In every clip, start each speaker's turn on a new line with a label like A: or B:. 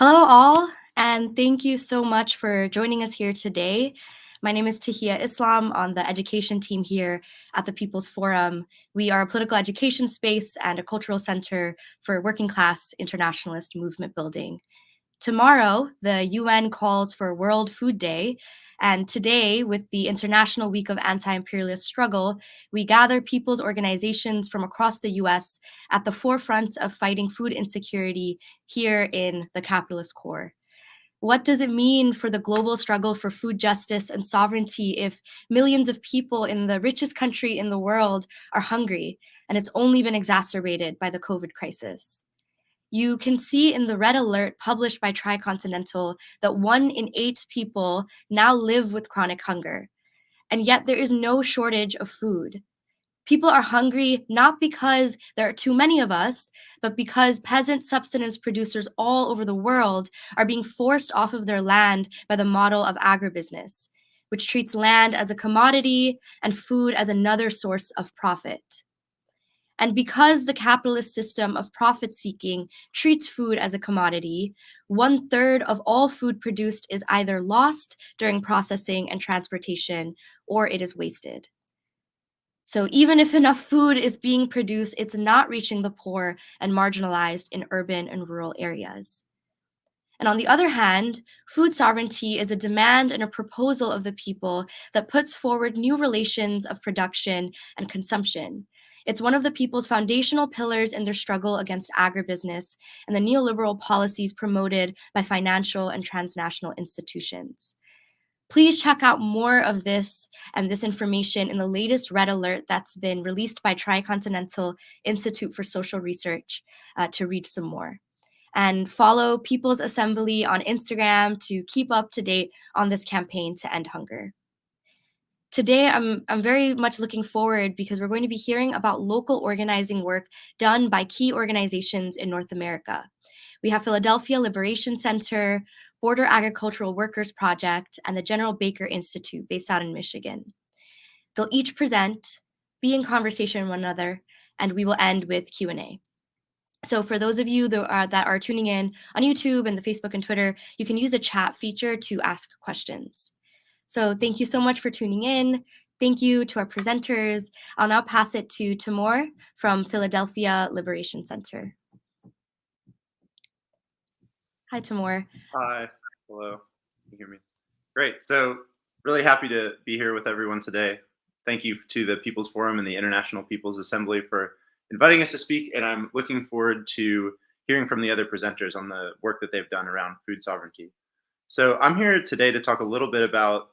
A: Hello, all, and thank you so much for joining us here today. My name is Tahia Islam on the education team here at the People's Forum. We are a political education space and a cultural center for working class internationalist movement building. Tomorrow, the UN calls for World Food Day. And today, with the International Week of Anti-Imperialist Struggle, we gather people's organizations from across the US at the forefront of fighting food insecurity here in the capitalist core. What does it mean for the global struggle for food justice and sovereignty if millions of people in the richest country in the world are hungry, and it's only been exacerbated by the COVID crisis? You can see in the red alert published by Tricontinental that 1 in 8 people now live with chronic hunger. And yet there is no shortage of food. People are hungry not because there are too many of us, but because peasant subsistence producers all over the world are being forced off of their land by the model of agribusiness, which treats land as a commodity and food as another source of profit. And because the capitalist system of profit seeking treats food as a commodity, 1/3 of all food produced is either lost during processing and transportation or it is wasted. So even if enough food is being produced, it's not reaching the poor and marginalized in urban and rural areas. And on the other hand, food sovereignty is a demand and a proposal of the people that puts forward new relations of production and consumption. It's one of the people's foundational pillars in their struggle against agribusiness and the neoliberal policies promoted by financial and transnational institutions. Please check out more of this and this information in the latest Red Alert that's been released by Tricontinental Institute for Social Research to read some more. And follow People's Assembly on Instagram to keep up to date on this campaign to end hunger. Today, I'm very much looking forward because we're going to be hearing about local organizing work done by key organizations in North America. We have Philadelphia Liberation Center, Border Agricultural Workers Project, and the General Baker Institute based out in Michigan. They'll each present, be in conversation with one another, and we will end with Q&A. So for those of you that are tuning in on YouTube and the Facebook and Twitter, you can use the chat feature to ask questions. So thank you so much for tuning in. Thank you to our presenters. I'll now pass it to Timur from Philadelphia Liberation Center. Hi, Timur.
B: Hi. Hello. Can you hear me? Great. So really happy to be here with everyone today. Thank you to the People's Forum and the International People's Assembly for inviting us to speak, and I'm looking forward to hearing from the other presenters on the work that they've done around food sovereignty. So I'm here today to talk a little bit about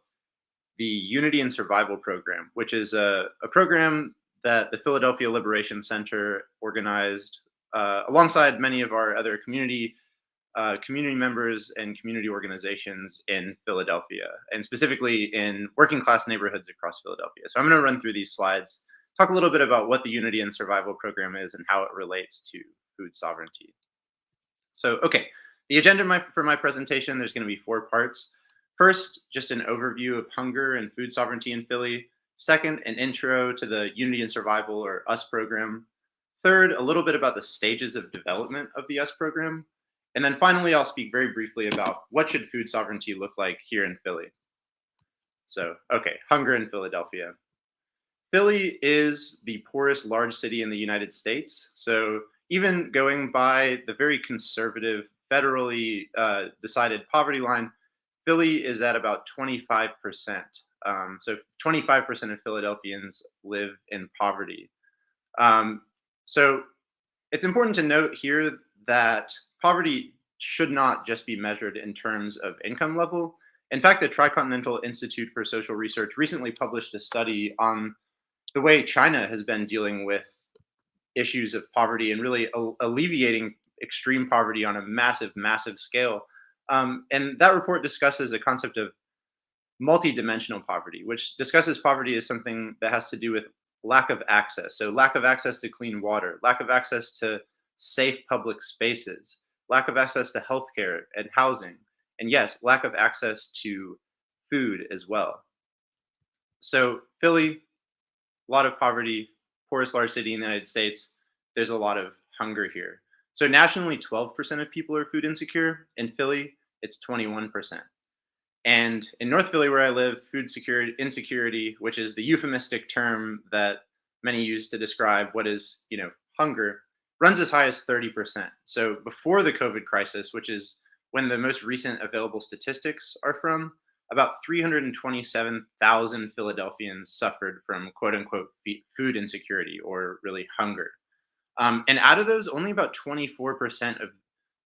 B: the Unity and Survival Program, which is a program that the Philadelphia Liberation Center organized alongside many of our other community members and community organizations in Philadelphia, and specifically in working class neighborhoods across Philadelphia. So I'm going to run through these slides, talk a little bit about what the Unity and Survival Program is and how it relates to food sovereignty. So, okay, the agenda for my presentation, there's going to be 4 parts. First, just an overview of hunger and food sovereignty in Philly. Second, an intro to the Unity and Survival, or US program. Third, a little bit about the stages of development of the US program. And then finally, I'll speak very briefly about what should food sovereignty look like here in Philly. So, okay, hunger in Philadelphia. Philly is the poorest large city in the United States. So even going by the very conservative, federally decided poverty line, Philly is at about 25%. So 25% of Philadelphians live in poverty. So it's important to note here that poverty should not just be measured in terms of income level. In fact, the Tricontinental Institute for Social Research recently published a study on the way China has been dealing with issues of poverty and really alleviating extreme poverty on a massive, massive scale. And that report discusses a concept of multidimensional poverty, which discusses poverty as something that has to do with lack of access. So lack of access to clean water, lack of access to safe public spaces, lack of access to healthcare and housing, and yes, lack of access to food as well. So Philly, a lot of poverty, poorest large city in the United States. There's a lot of hunger here. So nationally, 12% of people are food insecure. In Philly, it's 21%. And in North Philly, where I live, food security insecurity, which is the euphemistic term that many use to describe what is, hunger, runs as high as 30%. So before the COVID crisis, which is when the most recent available statistics are from, about 327,000 Philadelphians suffered from quote unquote food insecurity or really hunger. And out of those, only about 24% of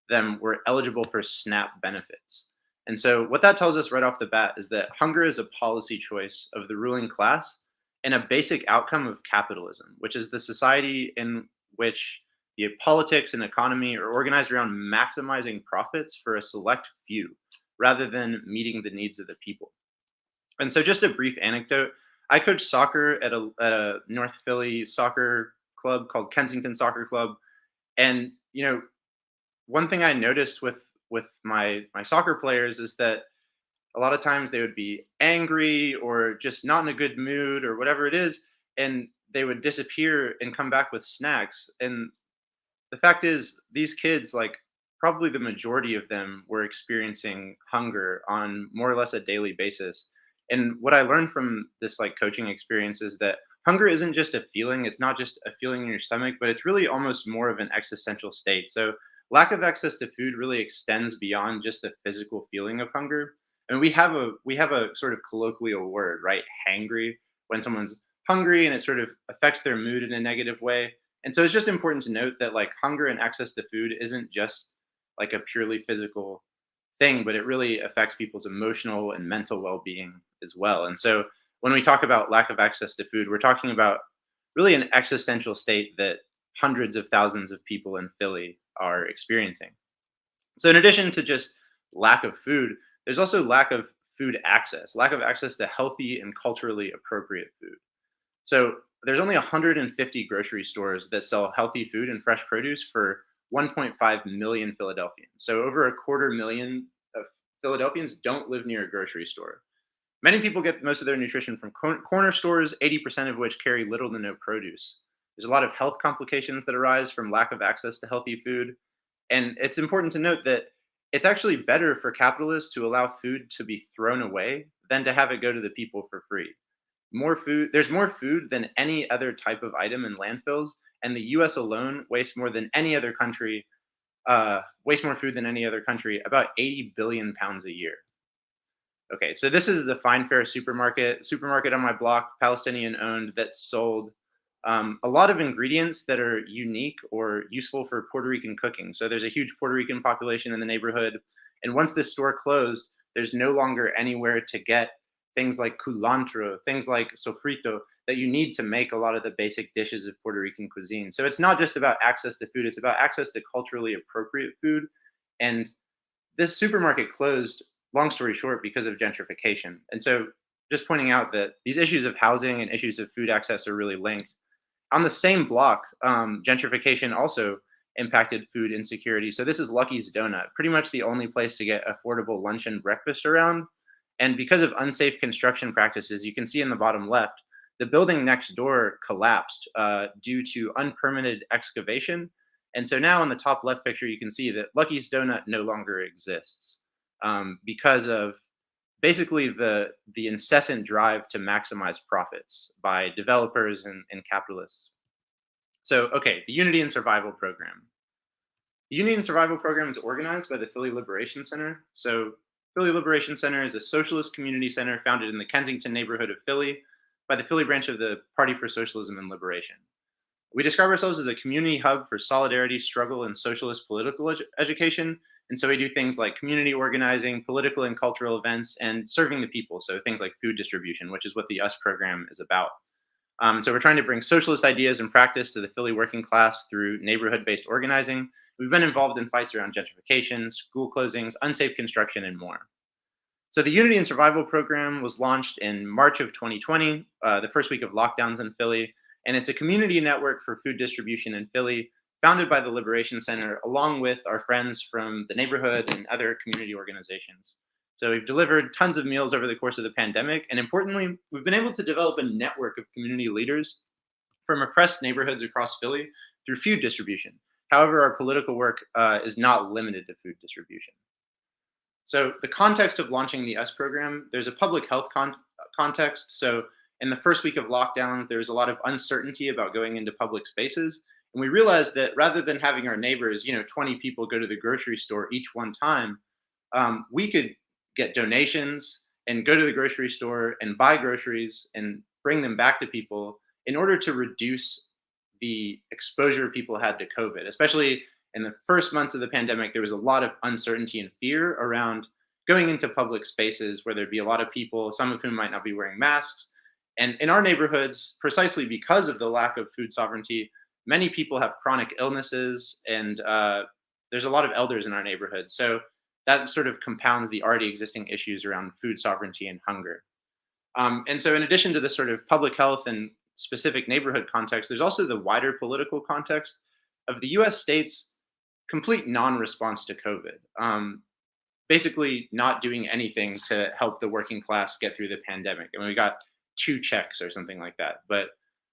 B: them were eligible for SNAP benefits. And so, what that tells us right off the bat is that hunger is a policy choice of the ruling class and a basic outcome of capitalism, which is the society in which the politics and economy are organized around maximizing profits for a select few rather than meeting the needs of the people. And so, just a brief anecdote, I coach soccer at a North Philly soccer club called Kensington Soccer Club. And, one thing I noticed with my soccer players is that a lot of times they would be angry or just not in a good mood or whatever it is, and they would disappear and come back with snacks. And the fact is, these kids, like probably the majority of them, were experiencing hunger on more or less a daily basis. And what I learned from this like coaching experience is that hunger isn't just a feeling, it's not just a feeling in your stomach, but it's really almost more of an existential state. So lack of access to food really extends beyond just the physical feeling of hunger. And we have a sort of colloquial word, right? Hangry, when someone's hungry and it sort of affects their mood in a negative way. And so it's just important to note that like hunger and access to food isn't just like a purely physical thing, but it really affects people's emotional and mental well-being as well. And so when we talk about lack of access to food, we're talking about really an existential state that hundreds of thousands of people in Philly are experiencing. So in addition to just lack of food, there's also lack of access to healthy and culturally appropriate food. So there's only 150 grocery stores that sell healthy food and fresh produce for 1.5 million Philadelphians. So over a quarter million of Philadelphians don't live near a grocery store. Many people get most of their nutrition from corner stores, 80% of which carry little to no produce. There's a lot of health complications that arise from lack of access to healthy food. And it's important to note that it's actually better for capitalists to allow food to be thrown away than to have it go to the people for free. There's more food than any other type of item in landfills, and the US alone wastes more than any other country, wastes more food than any other country, about 80 billion pounds a year. Okay, so this is the Fine Fare supermarket on my block, Palestinian owned, that sold a lot of ingredients that are unique or useful for Puerto Rican cooking. So there's a huge Puerto Rican population in the neighborhood. And once this store closed, there's no longer anywhere to get things like culantro, things like sofrito that you need to make a lot of the basic dishes of Puerto Rican cuisine. So it's not just about access to food, it's about access to culturally appropriate food. And this supermarket closed, long story short, because of gentrification. And so just pointing out that these issues of housing and issues of food access are really linked. On the same block, gentrification also impacted food insecurity. So this is Lucky's Donut, pretty much the only place to get affordable lunch and breakfast around. And because of unsafe construction practices, you can see in the bottom left, the building next door collapsed due to unpermitted excavation. And so now in the top left picture, you can see that Lucky's Donut no longer exists because of basically the incessant drive to maximize profits by developers and capitalists. So, okay, the Unity and Survival Program. The Unity and Survival Program is organized by the Philly Liberation Center. So, Philly Liberation Center is a socialist community center founded in the Kensington neighborhood of Philly by the Philly branch of the Party for Socialism and Liberation. We describe ourselves as a community hub for solidarity, struggle, and socialist political education. And so we do things like community organizing, political and cultural events, and serving the people. So things like food distribution, which is what the US program is about. So we're trying to bring socialist ideas and practice to the Philly working class through neighborhood-based organizing. We've been involved in fights around gentrification, school closings, unsafe construction, and more. So the Unity and Survival Program was launched in March of 2020, the first week of lockdowns in Philly. And it's a community network for food distribution in Philly, founded by the Liberation Center, along with our friends from the neighborhood and other community organizations. So we've delivered tons of meals over the course of the pandemic. And importantly, we've been able to develop a network of community leaders from oppressed neighborhoods across Philly through food distribution, However, our political work is not limited to food distribution. So the context of launching the US program, there's a public health context. So in the first week of lockdowns, there's a lot of uncertainty about going into public spaces. And we realized that rather than having our neighbors, 20 people go to the grocery store each one time, we could get donations and go to the grocery store and buy groceries and bring them back to people in order to reduce the exposure people had to COVID, especially in the first months of the pandemic. There was a lot of uncertainty and fear around going into public spaces where there'd be a lot of people, some of whom might not be wearing masks. And in our neighborhoods, precisely because of the lack of food sovereignty, many people have chronic illnesses, and there's a lot of elders in our neighborhood. So that sort of compounds the already existing issues around food sovereignty and hunger. And so, in addition to the sort of public health and specific neighborhood context, there's also the wider political context of the US state's complete non response to COVID. Basically, not doing anything to help the working class get through the pandemic. I mean, we got 2 checks or something like that. But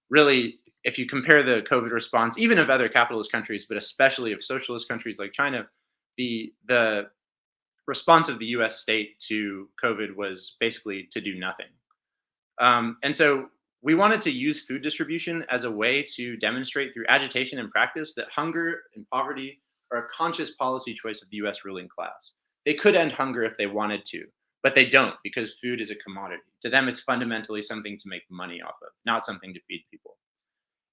B: really, if you compare the COVID response, even of other capitalist countries, but especially of socialist countries like China, the response of the US state to COVID was basically to do nothing. And so we wanted to use food distribution as a way to demonstrate through agitation and practice that hunger and poverty are a conscious policy choice of the US ruling class. They could end hunger if they wanted to, but they don't, because food is a commodity. To them, it's fundamentally something to make money off of, not something to feed people.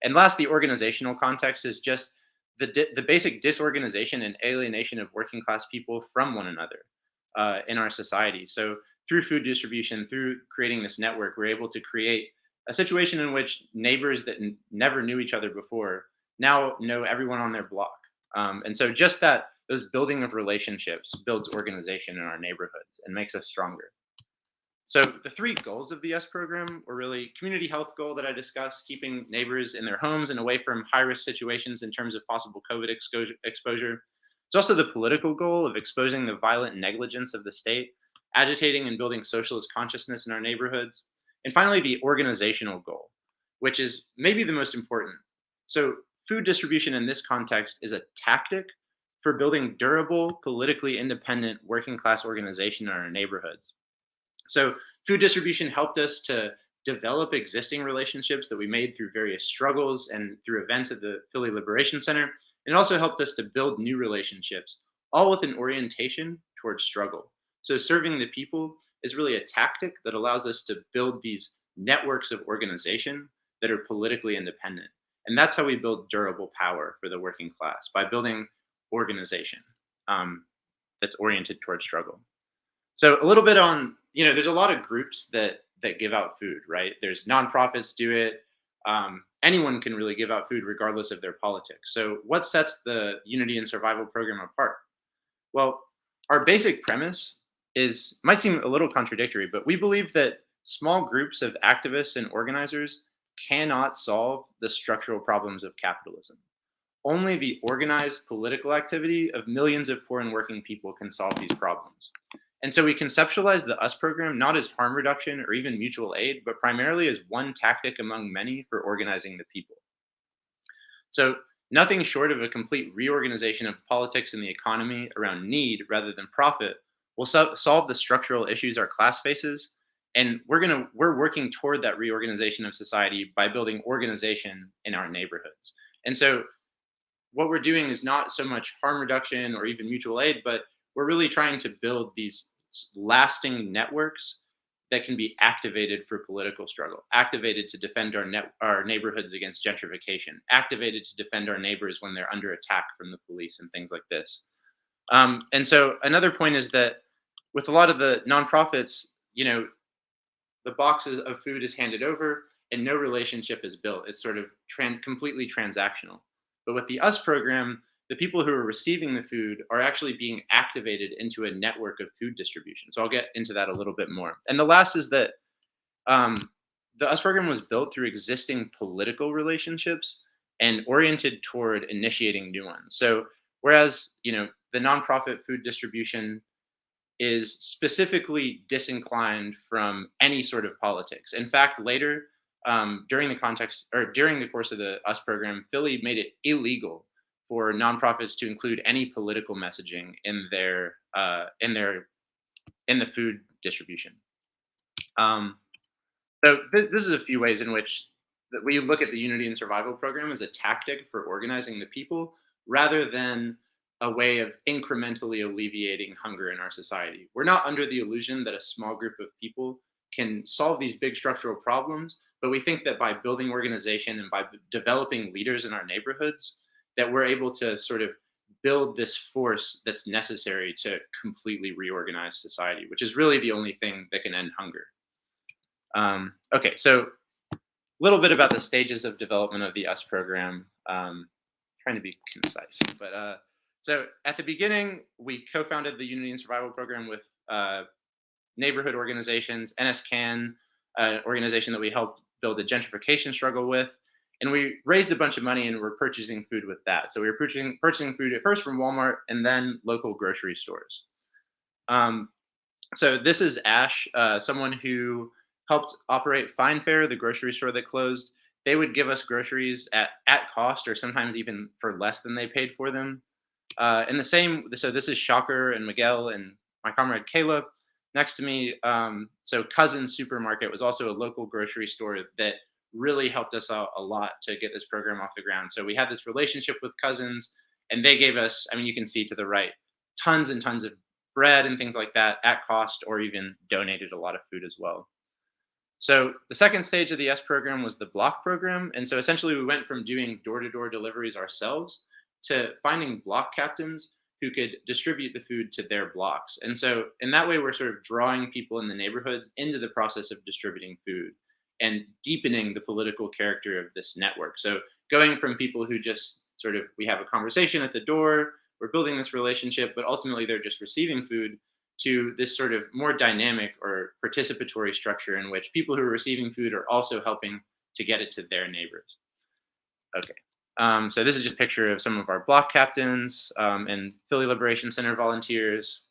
B: And last, the organizational context is just the basic disorganization and alienation of working class people from one another in our society. So through food distribution, through creating this network, we're able to create a situation in which neighbors that never knew each other before now know everyone on their block. And so just that, those building of relationships builds organization in our neighborhoods and makes us stronger. So the 3 goals of the US program were really community health goal that I discussed, keeping neighbors in their homes and away from high risk situations in terms of possible COVID exposure. It's also the political goal of exposing the violent negligence of the state, agitating and building socialist consciousness in our neighborhoods. And finally, the organizational goal, which is maybe the most important. So food distribution in this context is a tactic for building durable, politically independent working class organization in our neighborhoods. So food distribution helped us to develop existing relationships that we made through various struggles and through events at the Philly Liberation Center. And it also helped us to build new relationships, all with an orientation towards struggle. So serving the people is really a tactic that allows us to build these networks of organization that are politically independent. And that's how we build durable power for the working class, by building organization that's oriented towards struggle. So a little bit on, there's a lot of groups that give out food, right? There's nonprofits do it. Anyone can really give out food regardless of their politics. So what sets the Unity and Survival program apart? Well, our basic premise might seem a little contradictory, but we believe that small groups of activists and organizers cannot solve the structural problems of capitalism. Only the organized political activity of millions of poor and working people can solve these problems. And so we conceptualize the US program not as harm reduction or even mutual aid, but primarily as one tactic among many for organizing the people. So nothing short of a complete reorganization of politics and the economy around need rather than profit will solve the structural issues our class faces. And we're working toward that reorganization of society by building organization in our neighborhoods. And so what we're doing is not so much harm reduction or even mutual aid, but we're really trying to build these lasting networks that can be activated for political struggle, activated to defend our neighborhoods against gentrification, activated to defend our neighbors when they're under attack from the police and things like this. And so another point is that with a lot of the nonprofits, the boxes of food is handed over and no relationship is built. It's sort of completely transactional. But with the US program, the people who are receiving the food are actually being activated into a network of food distribution. So I'll get into that a little bit more. And the last is that the US program was built through existing political relationships and oriented toward initiating new ones. So whereas, the nonprofit food distribution is specifically disinclined from any sort of politics. In fact, later, during the course of the US program, Philly made it illegal for nonprofits to include any political messaging in the food distribution. This is a few ways in which that we look at the Unity and Survival program as a tactic for organizing the people rather than a way of incrementally alleviating hunger in our society. We're not under the illusion that a small group of people can solve these big structural problems, but we think that by building organization and by developing leaders in our neighborhoods, that we're able to sort of build this force that's necessary to completely reorganize society, which is really the only thing that can end hunger. Okay, so a little bit about the stages of development of the US program. Trying to be concise, but so at the beginning, we co-founded the Unity and Survival program with neighborhood organizations, NSCAN, organization that we helped build the gentrification struggle with, and we raised a bunch of money and we're purchasing food with that. So we were purchasing food at first from Walmart and then local grocery stores. So this is Ash, someone who helped operate Fine Fare, the grocery store that closed. They would give us groceries at cost or sometimes even for less than they paid for them. And the same, so this is Shocker and Miguel and my comrade Kayla next to me. So Cousins Supermarket was also a local grocery store that really helped us out a lot to get this program off the ground. So we had this relationship with Cousins and they gave us, I mean, you can see to the right, tons and tons of bread and things like that at cost, or even donated a lot of food as well. So the second stage of the S program was the block program. And so essentially we went from doing door-to-door deliveries ourselves to finding block captains who could distribute the food to their blocks. And so in that way, we're sort of drawing people in the neighborhoods into the process of distributing food and deepening the political character of this network. So going from people who just sort of, we have a conversation at the door, we're building this relationship, but ultimately they're just receiving food, to this sort of more dynamic or participatory structure in which people who are receiving food are also helping to get it to their neighbors. Okay. So this is just a picture of some of our block captains and Philly Liberation Center volunteers.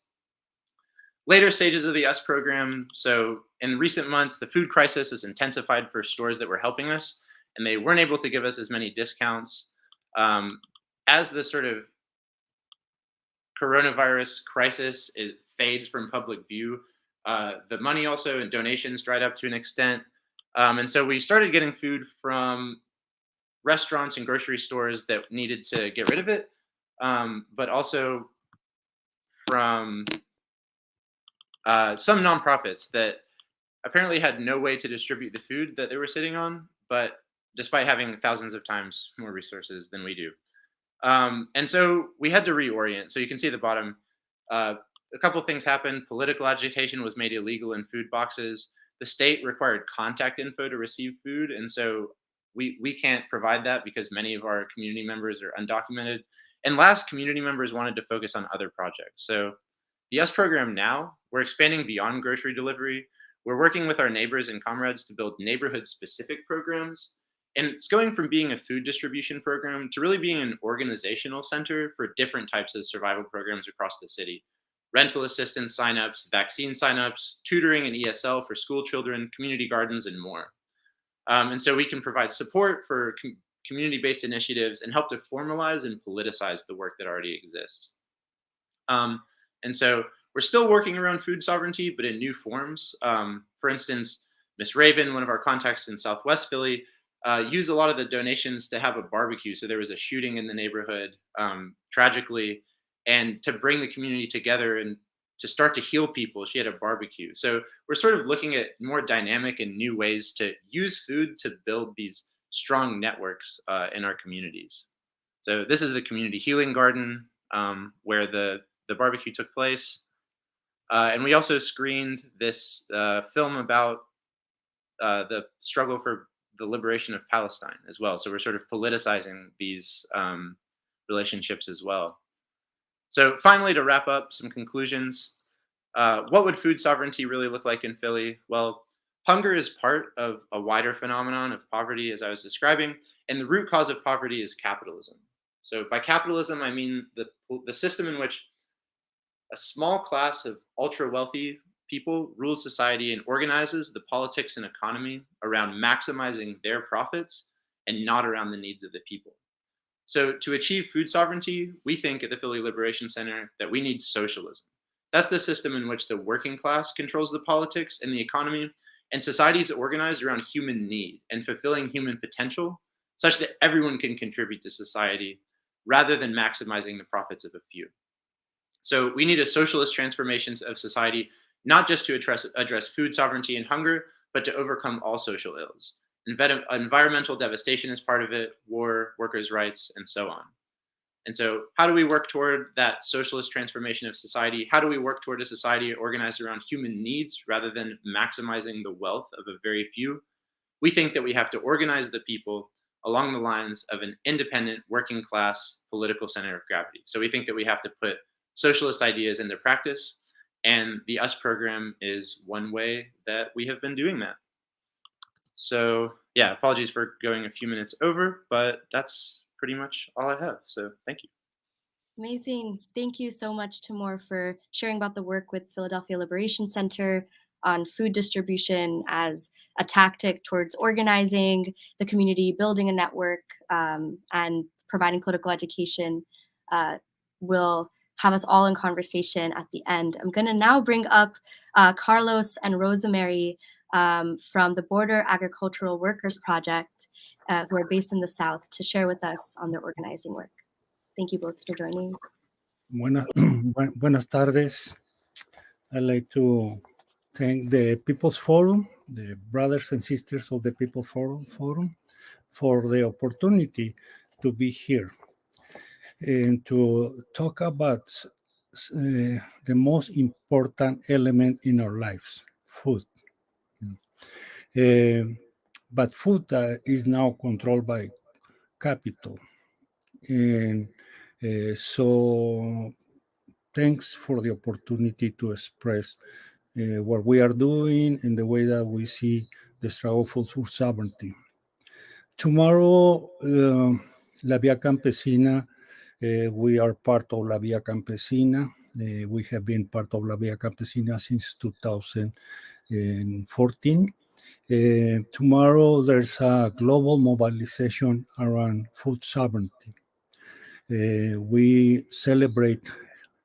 B: Later stages of the S program. So in recent months, the food crisis has intensified for stores that were helping us, and they weren't able to give us as many discounts. As the sort of coronavirus crisis fades from public view, the money also and donations dried up to an extent. And so we started getting food from restaurants and grocery stores that needed to get rid of it, but also from some nonprofits that apparently had no way to distribute the food that they were sitting on, but despite having thousands of times more resources than we do. And so we had to reorient. So you can see at the bottom, a couple of things happened. Political agitation was made illegal in food boxes. The state required contact info to receive food. And so we can't provide that because many of our community members are undocumented. And last, community members wanted to focus on other projects. So the US program now, we're expanding beyond grocery delivery. We're working with our neighbors and comrades to build neighborhood-specific programs. And it's going from being a food distribution program to really being an organizational center for different types of survival programs across the city. Rental assistance signups, vaccine signups, tutoring and ESL for school children, community gardens, and more. And so we can provide support for community-based initiatives and help to formalize and politicize the work that already exists. And so we're still working around food sovereignty, but in new forms. For instance, Miss Raven, one of our contacts in Southwest Philly, used a lot of the donations to have a barbecue. So there was a shooting in the neighborhood, tragically, and to bring the community together and to start to heal people, she had a barbecue. So we're sort of looking at more dynamic and new ways to use food to build these strong networks in our communities. So this is the community healing garden where the barbecue took place. And we also screened this film about the struggle for the liberation of Palestine as well. So we're sort of politicizing these relationships as well. So finally, to wrap up, some conclusions. What would food sovereignty really look like in Philly? Well, hunger is part of a wider phenomenon of poverty, as I was describing, and the root cause of poverty is capitalism. So by capitalism, I mean the system in which a small class of ultra wealthy people rules society and organizes the politics and economy around maximizing their profits and not around the needs of the people. So to achieve food sovereignty, we think at the Philly Liberation Center that we need socialism. That's the system in which the working class controls the politics and the economy, and society is organized around human need and fulfilling human potential, such that everyone can contribute to society rather than maximizing the profits of a few. So we need a socialist transformation of society, not just to address food sovereignty and hunger, but to overcome all social ills. Environmental devastation is part of it, war, workers' rights, and so on. And so, how do we work toward that socialist transformation of society? How do we work toward a society organized around human needs rather than maximizing the wealth of a very few? We think that we have to organize the people along the lines of an independent working class political center of gravity. So we think that we have to put socialist ideas into practice, and the US program is one way that we have been doing that. So yeah, apologies for going a few minutes over, but that's pretty much all I have. So thank you.
A: Amazing. Thank you so much, Timur, for sharing about the work with Philadelphia Liberation Center on food distribution as a tactic towards organizing the community, building a network, and providing political education. Will have us all in conversation at the end. I'm going to now bring up Carlos and Rosemary from the Border Agricultural Workers Project, who are based in the South, to share with us on their organizing work. Thank you both for joining.
C: Buenas tardes. I'd like to thank the People's Forum, the brothers and sisters of the People's Forum, for the opportunity to be here and to talk about the most important element in our lives, food. But food is now controlled by capital. And so thanks for the opportunity to express what we are doing and the way that we see the struggle for food sovereignty. Tomorrow, La Via Campesina, we are part of La Via Campesina. We have been part of La Via Campesina since 2014. Tomorrow, there's a global mobilization around food sovereignty. We celebrate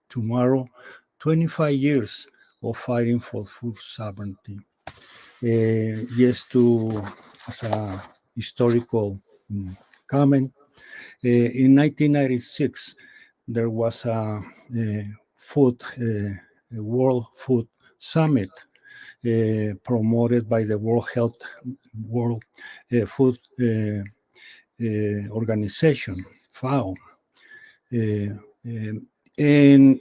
C: tomorrow 25 years of fighting for food sovereignty. Just as a historical comment, in 1996, there was a World Food Summit promoted by the World Food Organization, FAO. And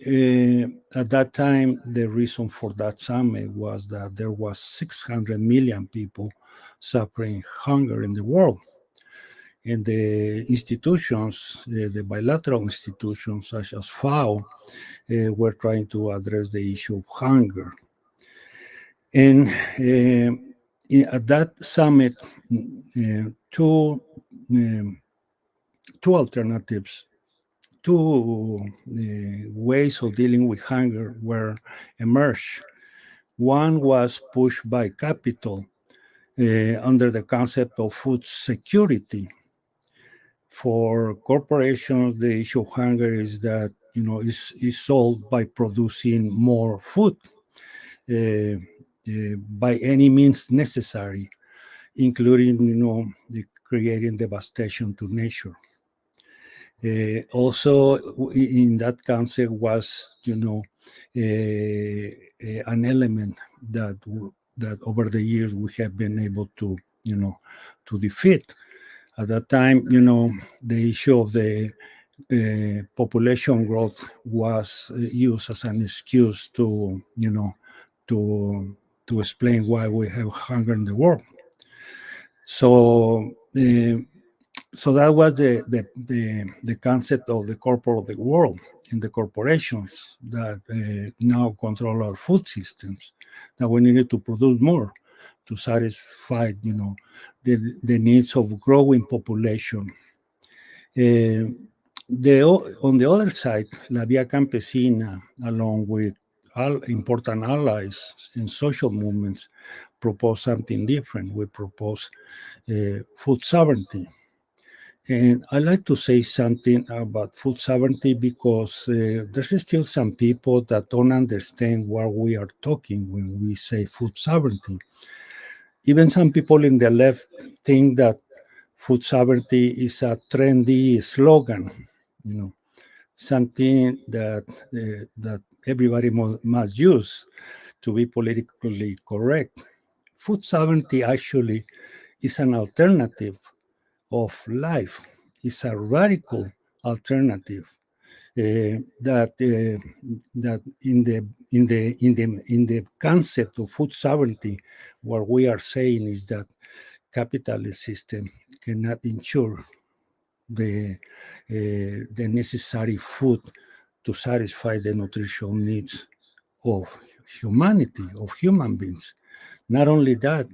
C: at that time, the reason for that summit was that there was 600 million people suffering hunger in the world. And the institutions, the bilateral institutions such as FAO, were trying to address the issue of hunger. And at that summit, two alternatives, two ways of dealing with hunger were emerged. One was pushed by capital under the concept of food security. For corporations, the issue of hunger is that is solved by producing more food by any means necessary, including creating devastation to nature. Also, in that concept was, an element that over the years we have been able to, to defeat. At that time, the issue of the population growth was used as an excuse to, to explain why we have hunger in the world. So that was the concept of the corporate world and the corporations that now control our food systems, that we needed to produce more to satisfy, the needs of growing population. On the other side, La Via Campesina, along with all important allies in social movements, proposed something different. We proposed food sovereignty. And I like to say something about food sovereignty because there's still some people that don't understand what we are talking when we say food sovereignty. Even some people in the left think that food sovereignty is a trendy slogan, you know, something that everybody must use to be politically correct. Food sovereignty actually is an alternative of life. It's a radical alternative that in the concept of food sovereignty, what we are saying is that capitalist system cannot ensure the necessary food to satisfy the nutritional needs of humanity, of human beings. Not only that,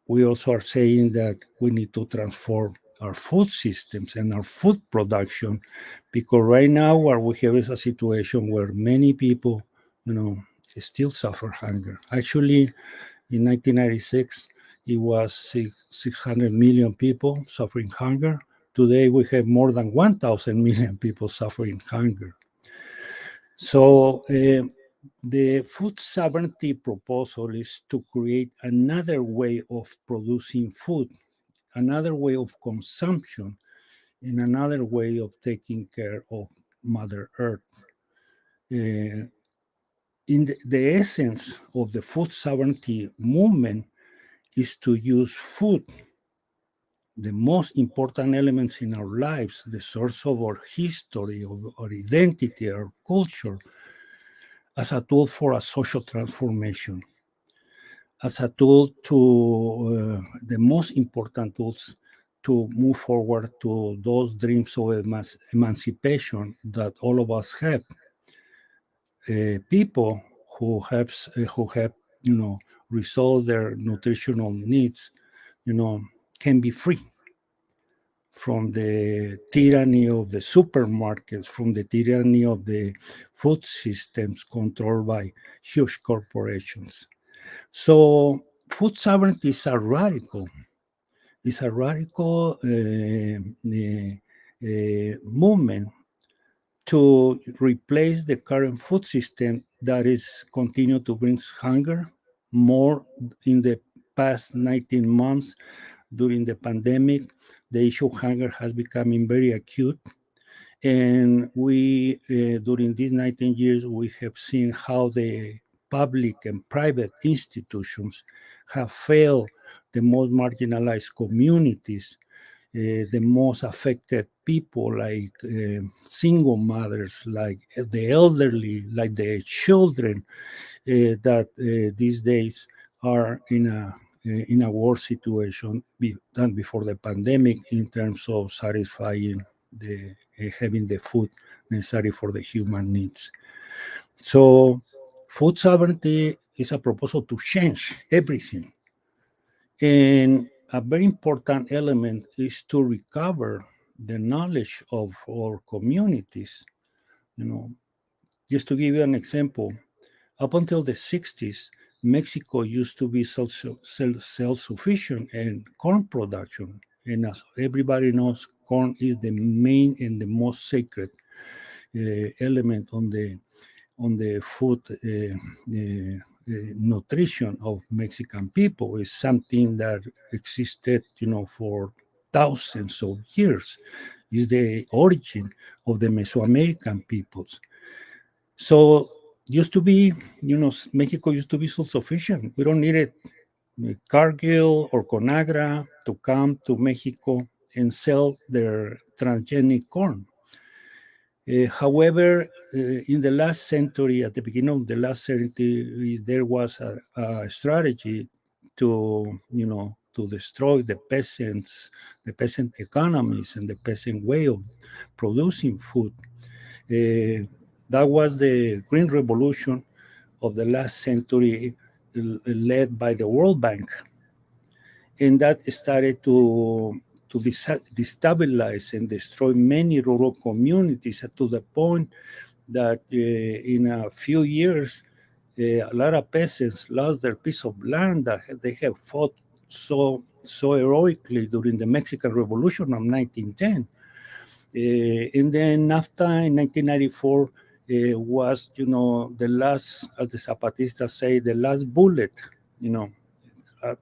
C: we also are saying that we need to transform our food systems and our food production, because right now what we have is a situation where many people, still suffer hunger. Actually, in 1996, it was 600 million people suffering hunger. Today, we have more than 1,000 million people suffering hunger. So, the food sovereignty proposal is to create another way of producing food, another way of consumption, and another way of taking care of Mother Earth. In the essence of the food sovereignty movement is to use food, the most important elements in our lives, the source of our history, of our identity, our culture, as a tool for a social transformation, as a tool to the most important tools to move forward to those dreams of emancipation that all of us have. People who have resolved their nutritional needs, can be free from the tyranny of the supermarkets, from the tyranny of the food systems controlled by huge corporations. So food sovereignty is a radical. It's a radical movement to replace the current food system that is continue to bring hunger more. In the past 19 months during the pandemic, the issue of hunger has become very acute. And we, during these 19 years, we have seen how the public and private institutions have failed the most marginalized communities, the most affected people, like single mothers, like the elderly, like the children, that these days are in a worse situation than before the pandemic in terms of satisfying the having the food necessary for the human needs. So food sovereignty is a proposal to change everything. And a very important element is to recover the knowledge of our communities. Just to give you an example, up until the 60s, Mexico used to be self-sufficient in corn production. And as everybody knows, corn is the main and the most sacred element on the food nutrition of Mexican people. Is something that existed, for thousands of years. Is the origin of the Mesoamerican peoples. So used to be, Mexico used to be self-sufficient. We don't need it, Cargill or Conagra to come to Mexico and sell their transgenic corn. However, in the last century, at the beginning of the last century, there was a strategy to, to destroy the peasants, the peasant economies, and the peasant way of producing food. That was the Green Revolution of the last century, led by the World Bank. And that started to destabilize and destroy many rural communities, to the point that in a few years, a lot of peasants lost their piece of land that they have fought so so heroically during the Mexican Revolution of 1910. And then NAFTA in 1994 was, the last, as the Zapatistas say, the last bullet,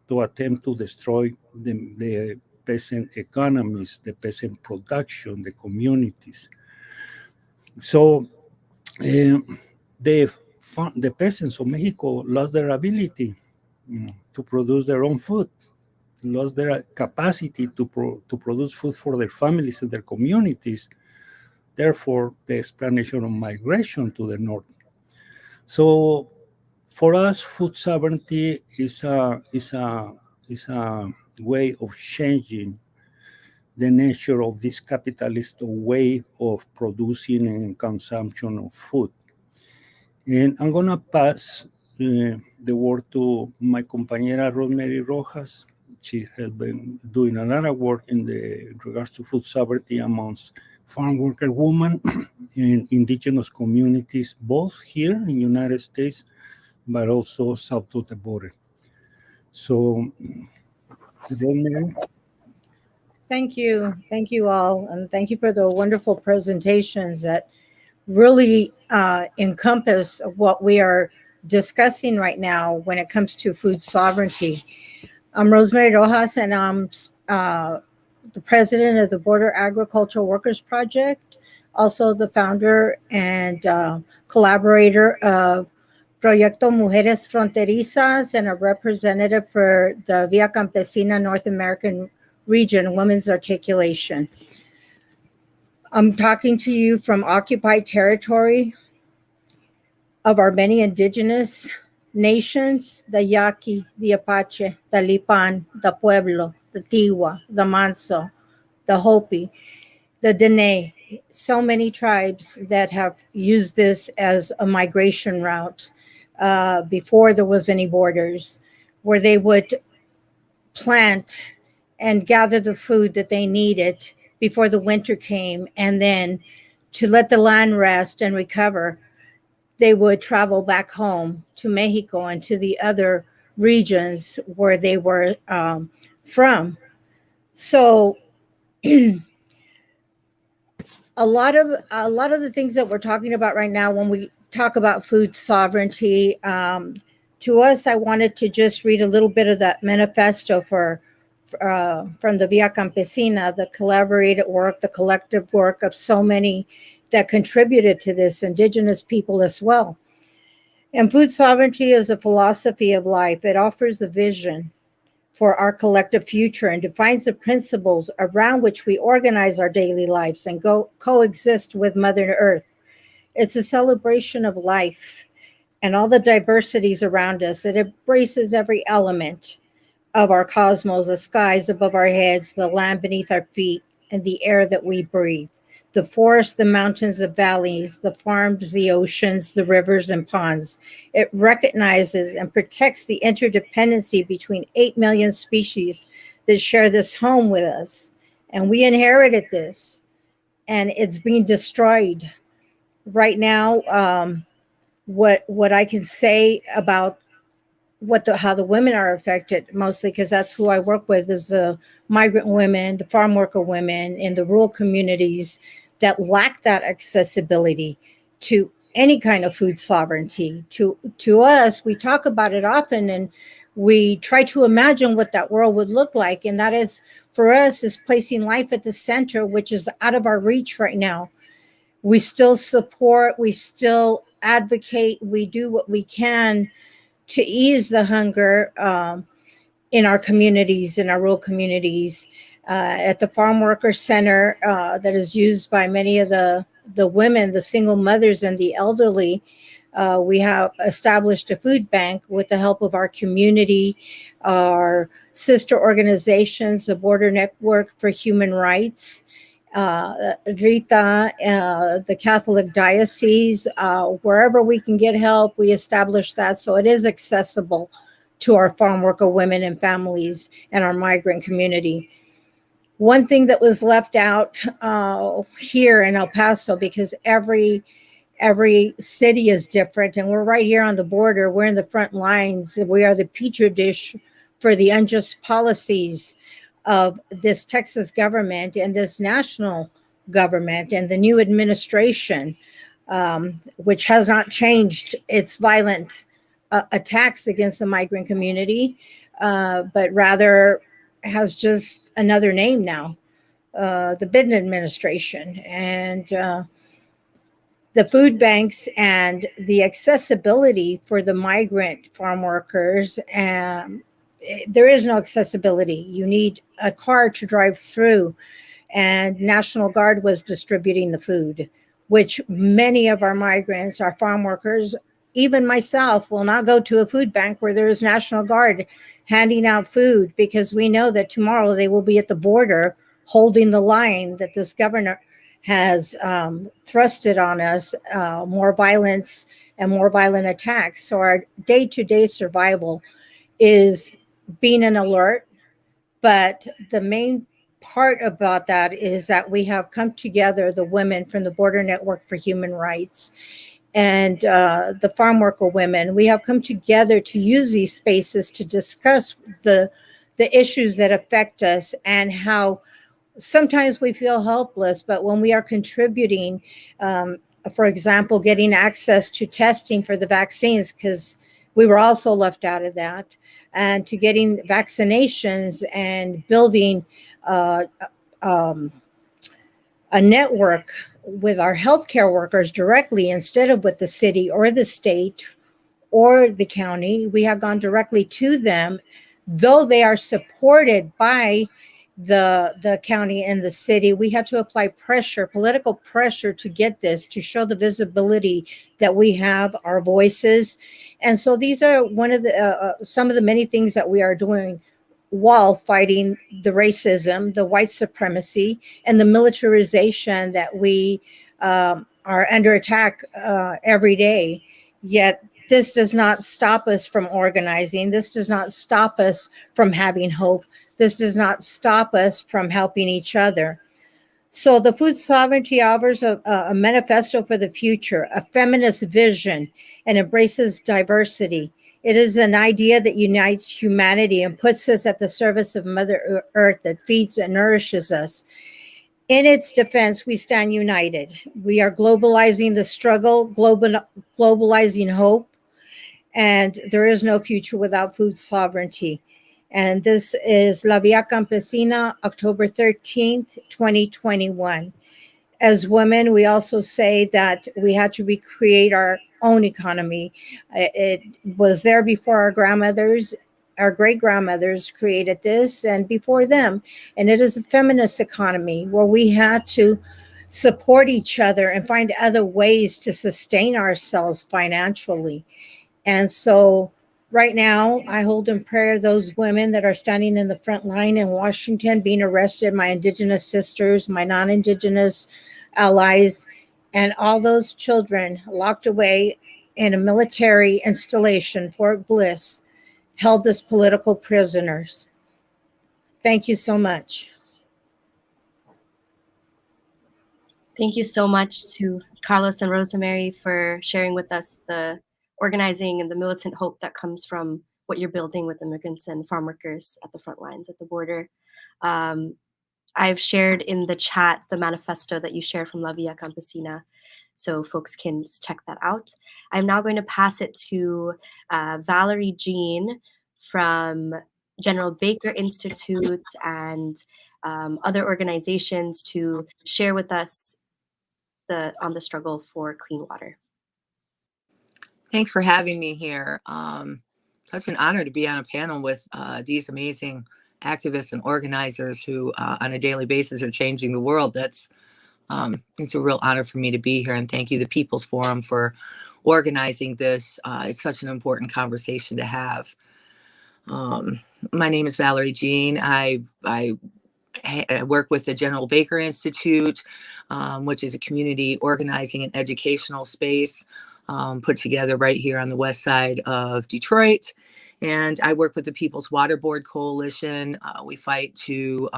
C: to attempt to destroy the peasant economies, the peasant production, the communities. So the peasants of Mexico lost their ability to produce their own food, lost their capacity to produce food for their families and their communities. Therefore, the explanation of migration to the north. So, for us, food sovereignty is a way of changing the nature of this capitalist way of producing and consumption of food. And I'm going to pass the word to my compañera Rosemary Rojas. She has been doing a lot of work in regards to food sovereignty amongst farm worker women in indigenous communities, both here in the United States, but also south of the border. So, Rosemary.
D: Thank you. Thank you all. And thank you for the wonderful presentations that really encompass what we are discussing right now when it comes to food sovereignty. I'm Rosemary Rojas, and I'm the president of the Border Agricultural Workers Project, also the founder and collaborator of Proyecto Mujeres Fronterizas, and a representative for the Via Campesina North American Region Women's Articulation. I'm talking to you from occupied territory of our many indigenous nations, the Yaqui, the Apache, the Lipan, the Pueblo, the Tiwa, the Manso, the Hopi, the Dene, so many tribes that have used this as a migration route before there was any borders, where they would plant and gather the food that they needed before the winter came, and then to let the land rest and recover, they would travel back home to Mexico and to the other regions where they were from. So a lot of the things that we're talking about right now, when we talk about food sovereignty, to us, I wanted to just read a little bit of that manifesto from the Via Campesina, the collaborated work, the collective work of so many that contributed to this, indigenous people as well. And food sovereignty is a philosophy of life. It offers a vision for our collective future and defines the principles around which we organize our daily lives and coexist with Mother Earth. It's a celebration of life and all the diversities around us. It embraces every element of our cosmos, the skies above our heads, the land beneath our feet, and the air that we breathe, the forests, the mountains, the valleys, the farms, the oceans, the rivers, and ponds. It recognizes and protects the interdependency between 8 million species that share this home with us. And we inherited this, and it's being destroyed. Right now, what I can say about how the women are affected, mostly because that's who I work with, is the migrant women, the farm worker women in the rural communities that lack that accessibility to any kind of food sovereignty. To us, we talk about it often, and we try to imagine what that world would look like. And that is, for us, is placing life at the center, which is out of our reach right now. We still support, we still advocate, we do what we can to ease the hunger in our communities, in our rural communities. At the Farm Worker Center that is used by many of the women, the single mothers, and the elderly, we have established a food bank with the help of our community, our sister organizations, the Border Network for Human Rights, Rita, the Catholic Diocese, wherever we can get help, we establish that so it is accessible to our farm worker women and families and our migrant community. One thing that was left out here in El Paso, because every city is different, and we're right here on the border, we're in the front lines, we are the petri dish for the unjust policies of this Texas government and this national government and the new administration, which has not changed its violent attacks against the migrant community, but rather has just another name now, the Biden administration. And the food banks and the accessibility for the migrant farm workers, there is no accessibility. You need a car to drive through, and National Guard was distributing the food, which many of our migrants, our farm workers, even myself, will not go to a food bank where there is National Guard handing out food, because we know that tomorrow they will be at the border holding the line that this governor has thrusted on us, more violence and more violent attacks. So our day-to-day survival is being an alert, but the main part about that is that we have come together, the women from the Border Network for Human Rights and the farm worker women, we have come together to use these spaces to discuss the issues that affect us and how sometimes we feel helpless, but when we are contributing, for example, getting access to testing for the vaccines, because we were also left out of that, and to getting vaccinations and building a network with our healthcare workers directly instead of with the city or the state or the county. We have gone directly to them, though they are supported by the county and the city. We had to apply pressure, political pressure, to get this, to show the visibility that we have our voices. And so these are one of the some of the many things that we are doing while fighting the racism, the white supremacy, and the militarization that we are under attack every day. Yet this does not stop us from organizing. This does not stop us from having hope. This does not stop us from helping each other. So the food sovereignty offers a manifesto for the future, a feminist vision, and embraces diversity. It is an idea that unites humanity and puts us at the service of Mother Earth, that feeds and nourishes us. In its defense, we stand united. We are globalizing the struggle, globalizing hope, and there is no future without food sovereignty. And this is La Via Campesina, October 13th, 2021. As women, we also say that we had to recreate our own economy. It was there before our grandmothers, our great grandmothers created this, and before them. And it is a feminist economy where we had to support each other and find other ways to sustain ourselves financially. And so right now, I hold in prayer those women that are standing in the front line in Washington being arrested, my Indigenous sisters, my non-Indigenous allies, and all those children locked away in a military installation, Fort Bliss, held as political prisoners. Thank you so much.
A: Thank you so much to Carlos and Rosemary for sharing with us the organizing and the militant hope that comes from what you're building with immigrants and farm workers at the front lines at the border. I've shared in the chat the manifesto that you shared from La Via Campesina, so folks can check that out. I'm now going to pass it to Valerie Jean from General Baker Institute and other organizations to share with us on the struggle for clean water.
E: Thanks for having me here. Such an honor to be on a panel with these amazing activists and organizers who on a daily basis are changing the world. It's a real honor for me to be here, and thank you, the People's Forum, for organizing this. It's such an important conversation to have. My name is Valerie Jean. I work with the General Baker Institute, which is a community organizing and educational space put together right here on the west side of Detroit. And I work with the People's Water Board Coalition. We fight to,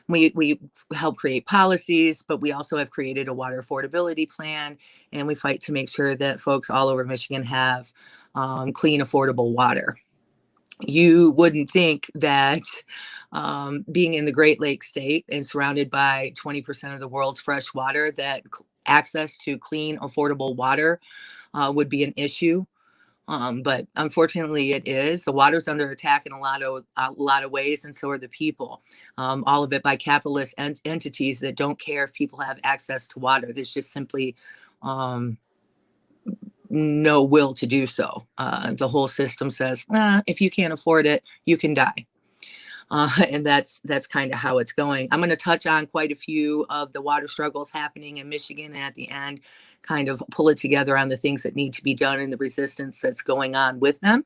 E: we help create policies, but we also have created a water affordability plan. And we fight to make sure that folks all over Michigan have clean, affordable water. you wouldn't think that being in the Great Lakes state and surrounded by 20% of the world's fresh water, that access to clean, affordable water would be an issue. But unfortunately, it is. The water's under attack in a lot of ways, and so are the people. All of it by capitalist entities that don't care if people have access to water. There's just simply no will to do so. The whole system says, if you can't afford it, you can die. And that's kind of how it's going. I'm going to touch on quite a few of the water struggles happening in Michigan, and at the end, kind of pull it together on the things that need to be done and the resistance that's going on with them.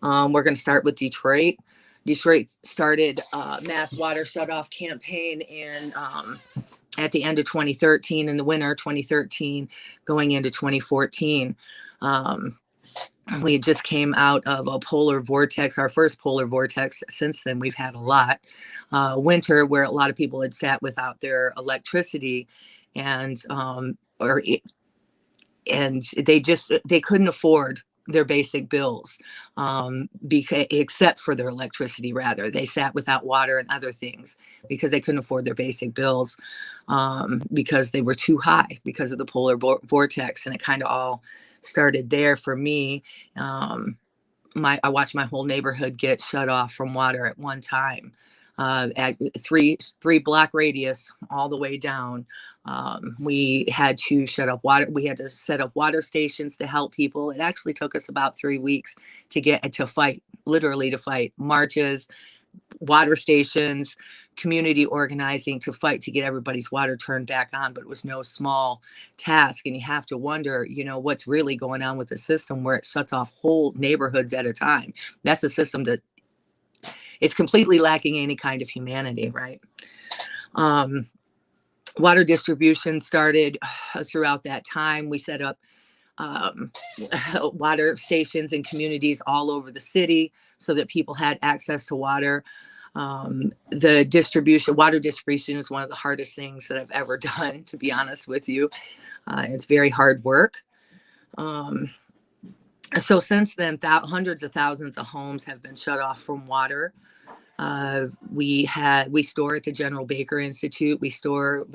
E: We're going to start with Detroit. Detroit started a mass water shutoff campaign at the end of 2013, in the winter 2013, going into 2014. We just came out of a polar vortex, our first polar vortex. Since then, we've had a lot. Winter, where a lot of people had sat without their electricity, and they couldn't afford their basic bills, except for their electricity. Rather, they sat without water and other things because they couldn't afford their basic bills, because they were too high because of the polar vortex. And it kind of all started there for me. I watched my whole neighborhood get shut off from water at one time, at three block radius all the way down. We had to shut up water. We had to set up water stations to help people. It actually took us about 3 weeks to fight marches, water stations, community organizing to fight to get everybody's water turned back on. But it was no small task. And you have to wonder, what's really going on with the system where it shuts off whole neighborhoods at a time. That's a system that it's completely lacking any kind of humanity, right? Water distribution started throughout that time. We set up water stations in communities all over the city so that people had access to water. Water distribution is one of the hardest things that I've ever done, to be honest with you. It's very hard work. So since then, hundreds of thousands of homes have been shut off from water. We store at the General Baker Institute. We store,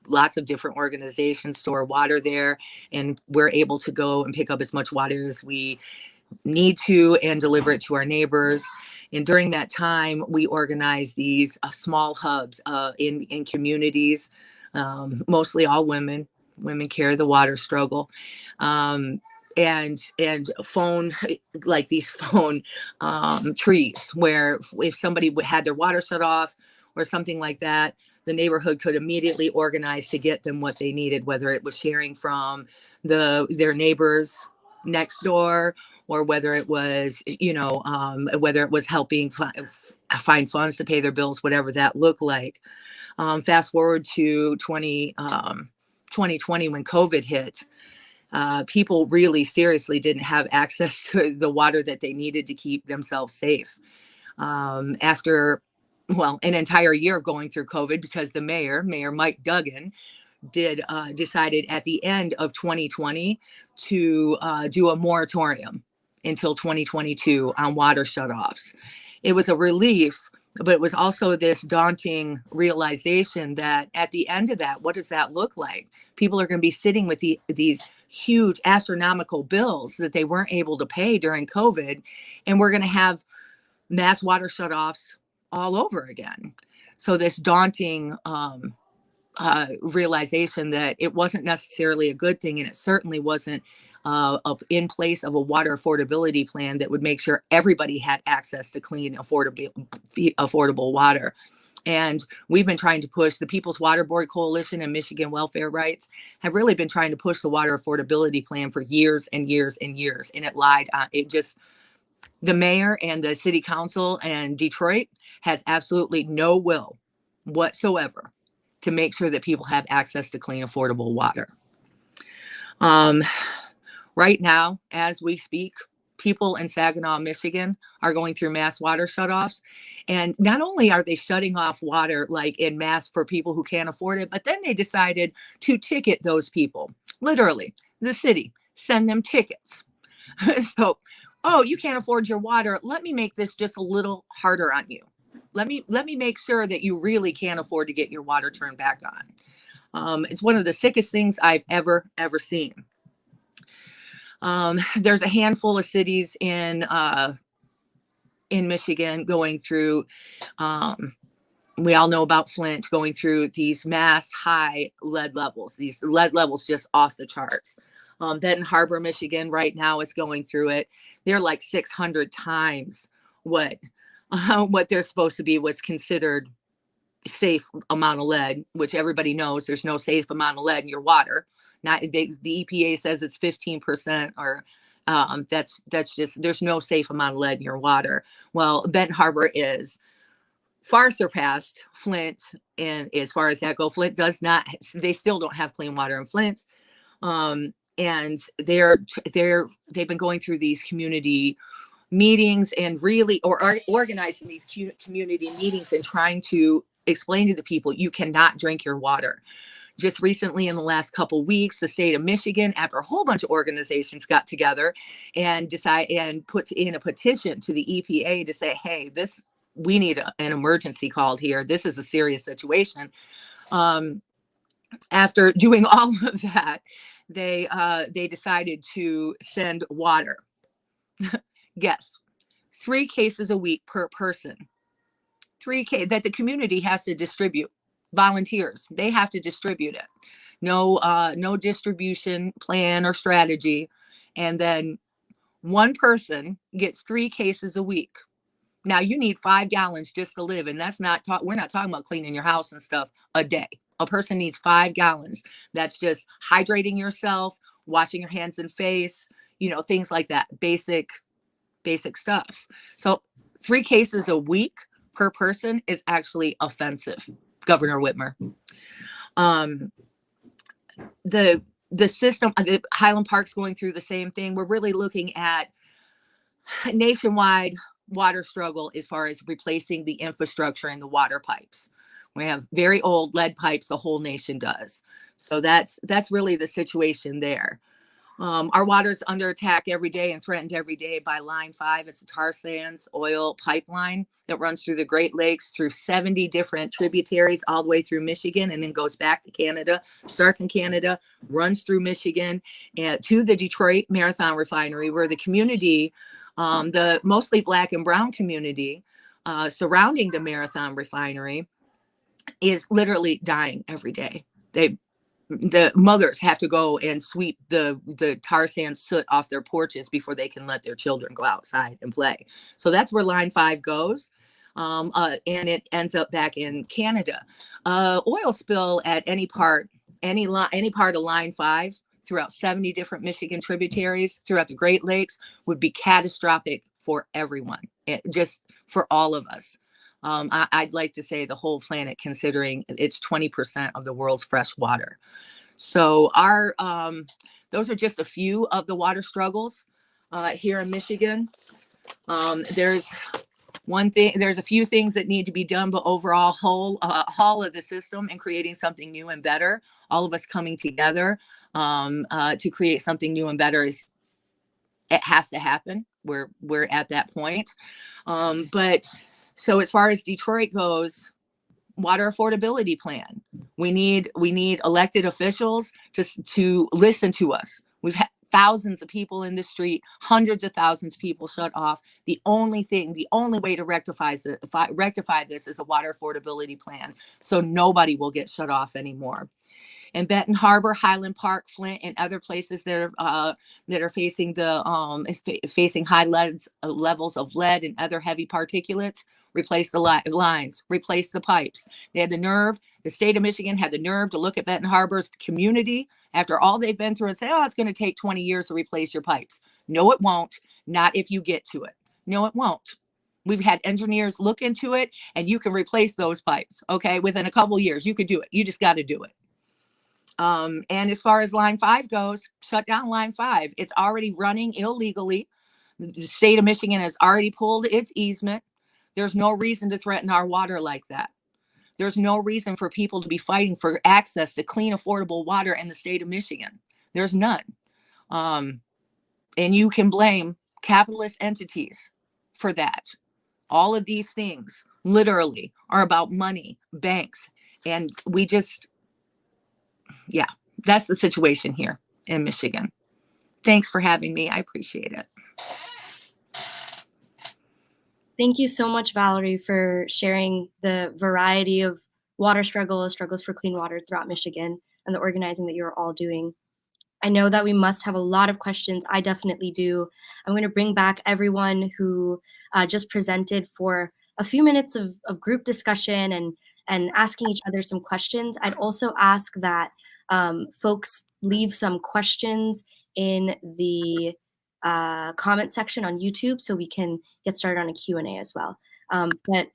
E: lots of different organizations store water there, and we're able to go and pick up as much water as we need to and deliver it to our neighbors. And during that time, we organize these small hubs in communities, mostly all women. Women carry the water struggle. And phone, like these phone trees, where if somebody had their water shut off or something like that, the neighborhood could immediately organize to get them what they needed, whether it was sharing from their neighbors next door, or whether it was helping find funds to pay their bills, whatever that looked like. Fast forward to 2020 when COVID hit. People really seriously didn't have access to the water that they needed to keep themselves safe. After an entire year of going through COVID, because the Mayor Mike Duggan, decided at the end of 2020 to do a moratorium until 2022 on water shutoffs. It was a relief, but it was also this daunting realization that at the end of that, what does that look like? People are going to be sitting with these huge astronomical bills that they weren't able to pay during COVID, and we're going to have mass water shutoffs all over again. So this daunting realization that it wasn't necessarily a good thing, and it certainly wasn't in place of a water affordability plan that would make sure everybody had access to clean, affordable water. And we've been trying to push, the People's Water Board Coalition and Michigan Welfare Rights have really been trying to push the water affordability plan for years and years and years. And the mayor and the city council and Detroit has absolutely no will whatsoever to make sure that people have access to clean, affordable water. Right now, as we speak, people in Saginaw, Michigan are going through mass water shutoffs. And not only are they shutting off water like in mass for people who can't afford it, but then they decided to ticket those people. Literally, the city, send them tickets. So oh, you can't afford your water. Let me make this just a little harder on you. Let me make sure that you really can't afford to get your water turned back on. It's one of the sickest things I've ever seen. There's a handful of cities in Michigan going through, we all know about Flint, going through these mass high lead levels, these lead levels just off the charts. Benton Harbor, Michigan right now is going through it. They're like 600 times what they're supposed to be, what's considered safe amount of lead, which everybody knows there's no safe amount of lead in your water. Not the EPA says it's 15%, or that's just, there's no safe amount of lead in your water. Well, Benton Harbor is far surpassed Flint, and as far as that go, Flint does not. They still don't have clean water in Flint, and they've been going through these community meetings and really organizing these community meetings and trying to explain to the people you cannot drink your water. Just recently, in the last couple of weeks, the state of Michigan, after a whole bunch of organizations got together and put in a petition to the EPA to say, hey, we need an emergency called here. This is a serious situation. After doing all of that, they decided to send water. Guess, 3 cases a week per person. 3K that the community has to distribute. Volunteers, they have to distribute it. No distribution plan or strategy. And then one person gets 3 cases a week. Now you need 5 gallons just to live. And that's not, we're not talking about cleaning your house and stuff a day. A person needs 5 gallons. That's just hydrating yourself, washing your hands and face, things like that. Basic stuff. So 3 cases a week per person is actually offensive, Governor Whitmer. The system, the Highland Park's going through the same thing. We're really looking at nationwide water struggle as far as replacing the infrastructure and the water pipes. We have very old lead pipes, the whole nation does. So that's really the situation there. Our water's under attack every day and threatened every day by Line 5. It's a tar sands oil pipeline that runs through the Great Lakes, through 70 different tributaries, all the way through Michigan, and then goes back to Canada, starts in Canada, runs through Michigan, and to the Detroit Marathon Refinery, where the community, the mostly Black and brown community surrounding the Marathon Refinery, is literally dying every day. The mothers have to go and sweep the tar sand soot off their porches before they can let their children go outside and play. So that's where Line 5 goes. And it ends up back in Canada. Oil spill at any part of Line 5 throughout 70 different Michigan tributaries throughout the Great Lakes would be catastrophic for everyone, just for all of us. I'd like to say the whole planet, considering it's 20% of the world's fresh water. So those are just a few of the water struggles here in Michigan. There's a few things that need to be done, but overall whole of the system and creating something new and better, all of us coming together to create something new and better it has to happen. We're at that point. But so as far as Detroit goes, water affordability plan. We need elected officials to listen to us. We've had thousands of people in the street, hundreds of thousands of people shut off. The only way to rectify this is a water affordability plan, so nobody will get shut off anymore. And Benton Harbor, Highland Park, Flint, and other places that are facing facing high levels of lead and other heavy particulates, replace the lines, replace the pipes. They had the nerve. The state of Michigan had the nerve to look at Benton Harbor's community after all they've been through and say, oh, it's going to take 20 years to replace your pipes. No, it won't. Not if you get to it. No, it won't. We've had engineers look into it, and you can replace those pipes. Okay, within a couple of years, you could do it. You just got to do it. And as far as Line 5 goes, shut down Line 5. It's already running illegally. The state of Michigan has already pulled its easement. There's no reason to threaten our water like that. There's no reason for people to be fighting for access to clean, affordable water in the state of Michigan. There's none. And you can blame capitalist entities for that. All of these things literally are about money, banks, and we just, yeah, that's the situation here in Michigan. Thanks for having me. I appreciate it.
A: Thank you so much, Valerie, for sharing the variety of water struggles for clean water throughout Michigan, and the organizing that you're all doing. I know that we must have a lot of questions. I definitely do. I'm going to bring back everyone who just presented for a few minutes of group discussion and asking each other some questions. I'd also ask that folks leave some questions in the comment section on YouTube so we can get started on a Q&A as well. But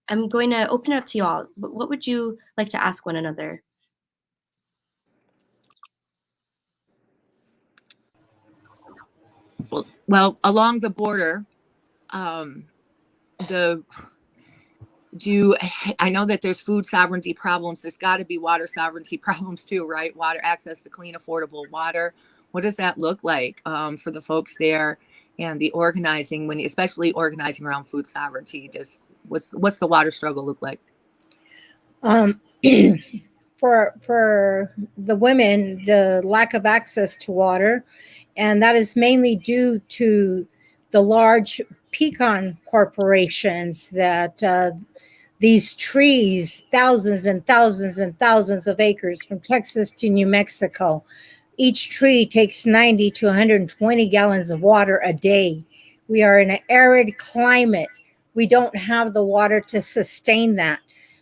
A: I'm going to open it up to you all. What would you like to ask one another?
E: Well, along the border, I know that there's food sovereignty problems. There's got to be water sovereignty problems too, right? Water access to clean, affordable water. What does that look like for the folks there and the organizing, especially organizing around food sovereignty? Just what's the water struggle look like?
D: For the women, the lack of access to water, and that is mainly due to the large pecan corporations that these trees, thousands and thousands and thousands of acres from Texas to New Mexico. Each tree takes 90 to 120 gallons of water a day. We are in an arid climate. We don't have the water to sustain that.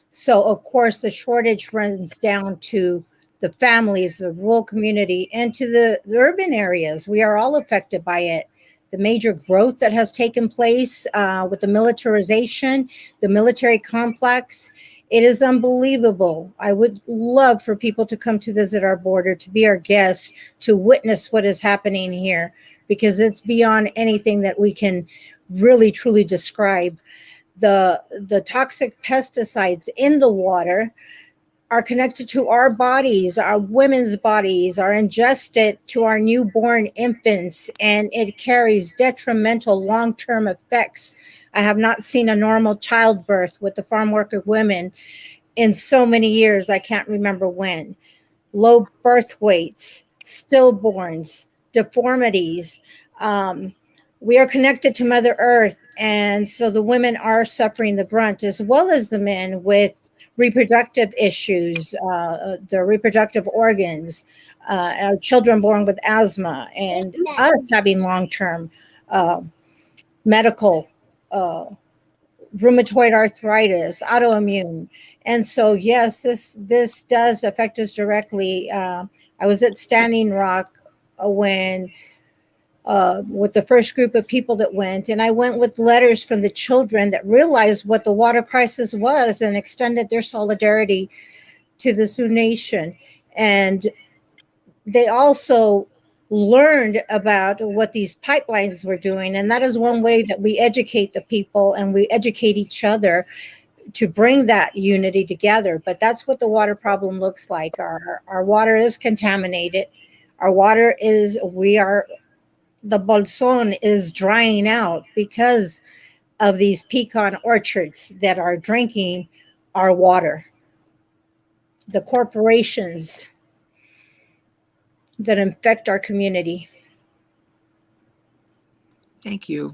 D: So, of course, the shortage runs down to the families, the rural community, and to the urban areas. We are all affected by it. The major growth that has taken place with the militarization, the military complex, it is unbelievable. I would love for people to come to visit our border, to be our guests, to witness what is happening here, because it's beyond anything that we can really, truly describe. The toxic pesticides in the water are connected to our bodies, our women's bodies, are ingested to our newborn infants, and it carries detrimental long-term effects. I have not seen a normal childbirth with the farm worker women in so many years. I can't remember when. Low birth weights, stillborns, deformities. We are connected to Mother Earth, and so the women are suffering the brunt, as well as the men, with reproductive issues, their reproductive organs, our children born with asthma, and us having long-term medical rheumatoid arthritis, autoimmune. And so, yes, this does affect us directly. I was at Standing Rock when with the first group of people that went, and I went with letters from the children that realized what the water crisis was and extended their solidarity to the Sioux Nation. And they also learned about what these pipelines were doing, and that is one way that we educate the people and we educate each other to bring that unity together. But that's what the water problem looks like. Our water is contaminated. Our water is, the bolson is drying out because of these pecan orchards that are drinking our water. The corporations that infect our community.
E: Thank you.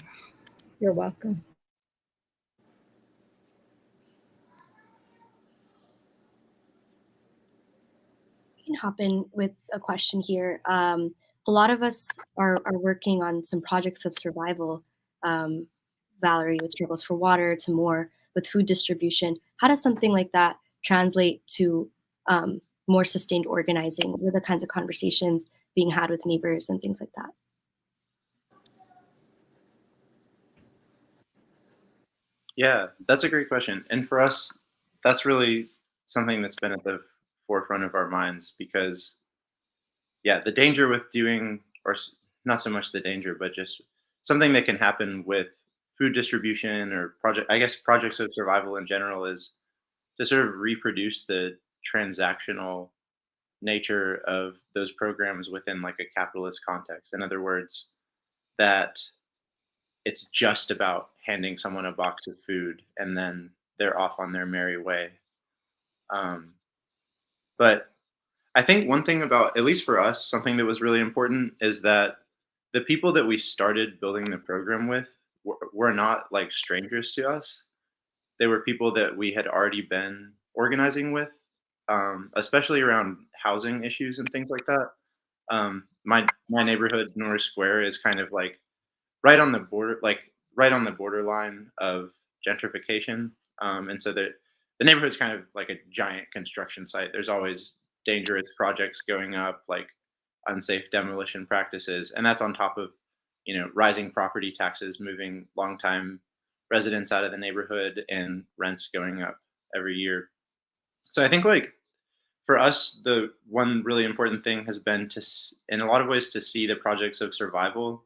D: You're welcome.
A: Can hop in with a question here. A lot of us are working on some projects of survival. Valerie, with struggles for water, to more with food distribution. How does something like that translate to more sustained organizing? What are the kinds of conversations being had with neighbors and things like that?
B: Yeah, that's a great question. And for us, that's really something that's been at the forefront of our minds because, yeah, the danger with doing, or not so much the danger, but just something that can happen with food distribution or projects of survival in general is to sort of reproduce the transactional nature of those programs within like a capitalist context. In other words, that it's just about handing someone a box of food and then they're off on their merry way. But I think one thing about, at least for us, something that was really important is that the people that we started building the program with were not like strangers to us. They were people that we had already been organizing with, especially around housing issues and things like that. My neighborhood, Norris Square, is kind of like right on the border, like right on the borderline of gentrification. And so the neighborhood's kind of like a giant construction site. There's always dangerous projects going up, like unsafe demolition practices, and that's on top of rising property taxes, moving longtime residents out of the neighborhood, and rents going up every year. So I think like for us, the one really important thing has been in a lot of ways, to see the projects of survival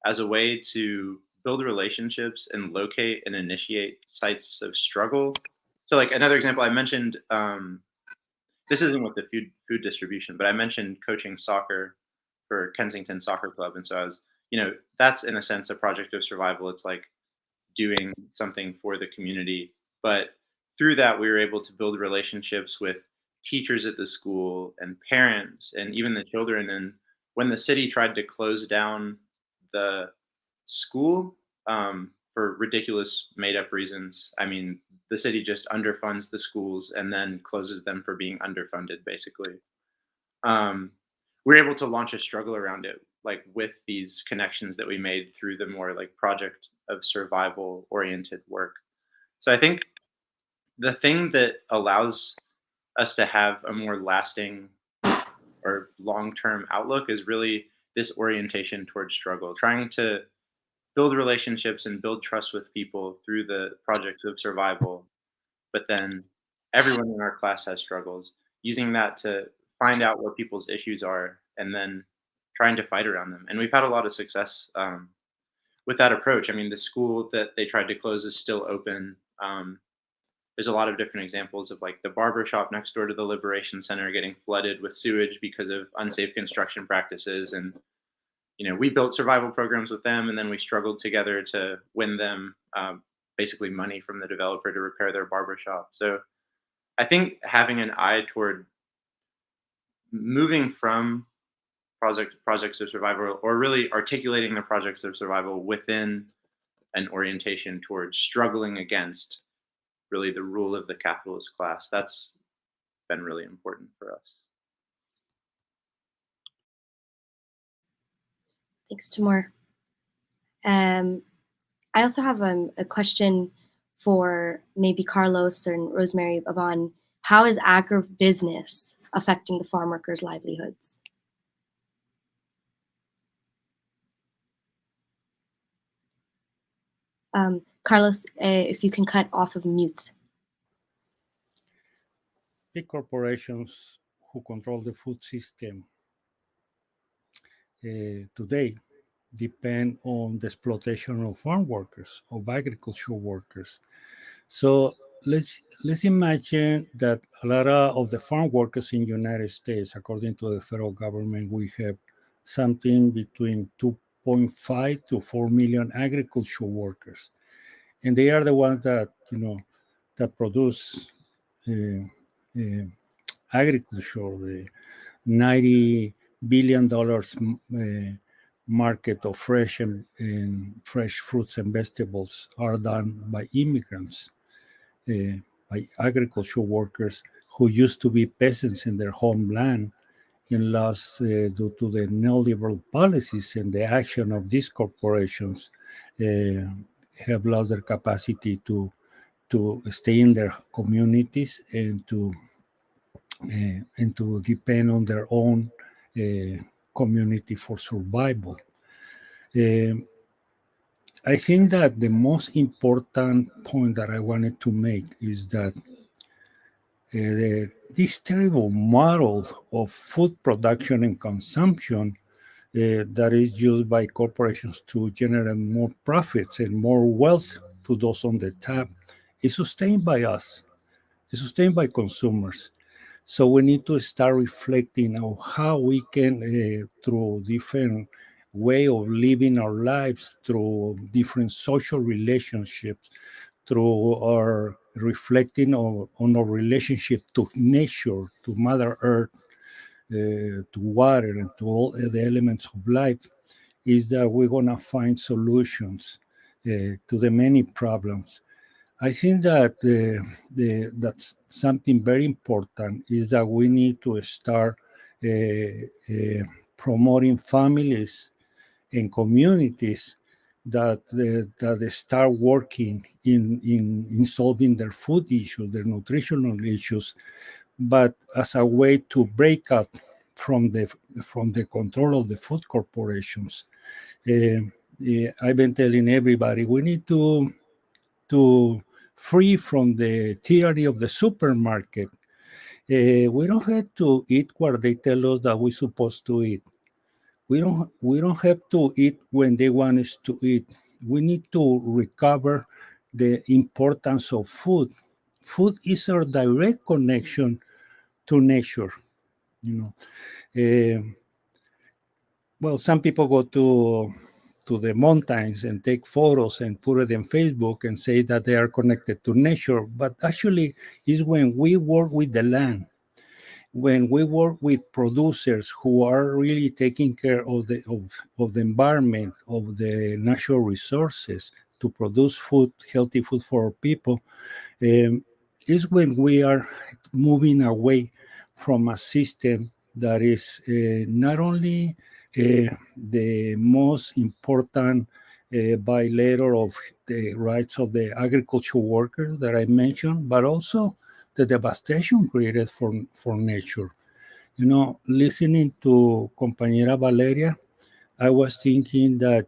B: as a way to build relationships and locate and initiate sites of struggle. So like another example I mentioned, this isn't with the food distribution, but I mentioned coaching soccer for Kensington Soccer Club. And so I was, that's in a sense a project of survival. It's like doing something for the community. But through that, we were able to build relationships with teachers at the school and parents and even the children. And when the city tried to close down the school for ridiculous made up reasons, I mean, the city just underfunds the schools and then closes them for being underfunded, basically. We're able to launch a struggle around it, like with these connections that we made through the more like project of survival oriented work. So I think the thing that allows us to have a more lasting or long-term outlook is really this orientation towards struggle, trying to build relationships and build trust with people through the projects of survival. But then everyone in our class has struggles, using that to find out what people's issues are and then trying to fight around them. And we've had a lot of success with that approach. I mean, the school that they tried to close is still open. There's a lot of different examples of like the barber shop next door to the Liberation Center getting flooded with sewage because of unsafe construction practices. And, we built survival programs with them, and then we struggled together to win them basically money from the developer to repair their barber shop. So I think having an eye toward moving from projects of survival, or really articulating the projects of survival within an orientation towards struggling against really the rule of the capitalist class, that's been really important for us.
A: Thanks, Timur. I also have a question for maybe Carlos and Rosemary on how is agribusiness affecting the farm workers' livelihoods? Carlos, if you can cut off of mute.
C: Big corporations who control the food system today depend on the exploitation of farm workers, of agriculture workers. So let's imagine that a lot of the farm workers in the United States, according to the federal government, we have something between 2.5 to 4 million agriculture workers. And they are the ones that, that produce agriculture, the $90 billion market of fresh and fresh fruits and vegetables are done by immigrants, by agriculture workers who used to be peasants in their homeland and lost due to the neoliberal policies and the action of these corporations have lost their capacity to stay in their communities and to depend on their own community for survival. I think that the most important point that I wanted to make is that this terrible model of food production and consumption that is used by corporations to generate more profits and more wealth to those on the top is sustained by us. It's sustained by consumers. So we need to start reflecting on how we can, through different way of living our lives through different social relationships, through our reflecting on our relationship to nature, to Mother Earth, to water, and to all the elements of life, is that we're going to find solutions to the many problems. I think that that's something very important, is that we need to start promoting families and communities that start working in solving their food issues, their nutritional issues, but as a way to break out from the control of the food corporations. I've been telling everybody we need to free from the tyranny of the supermarket. We don't have to eat what they tell us that we're supposed to eat. We don't have to eat when they want us to eat. We need to recover the importance of food. Food is our direct connection to nature. Well, some people go to the mountains and take photos and put it in Facebook and say that they are connected to nature, but actually is when we work with the land, when we work with producers who are really taking care of the environment, of the natural resources to produce food, healthy food for our people, is when we are moving away from a system that is not only the most important violator of the rights of the agricultural workers that I mentioned, but also the devastation created for nature. Listening to compañera Valeria, I was thinking that,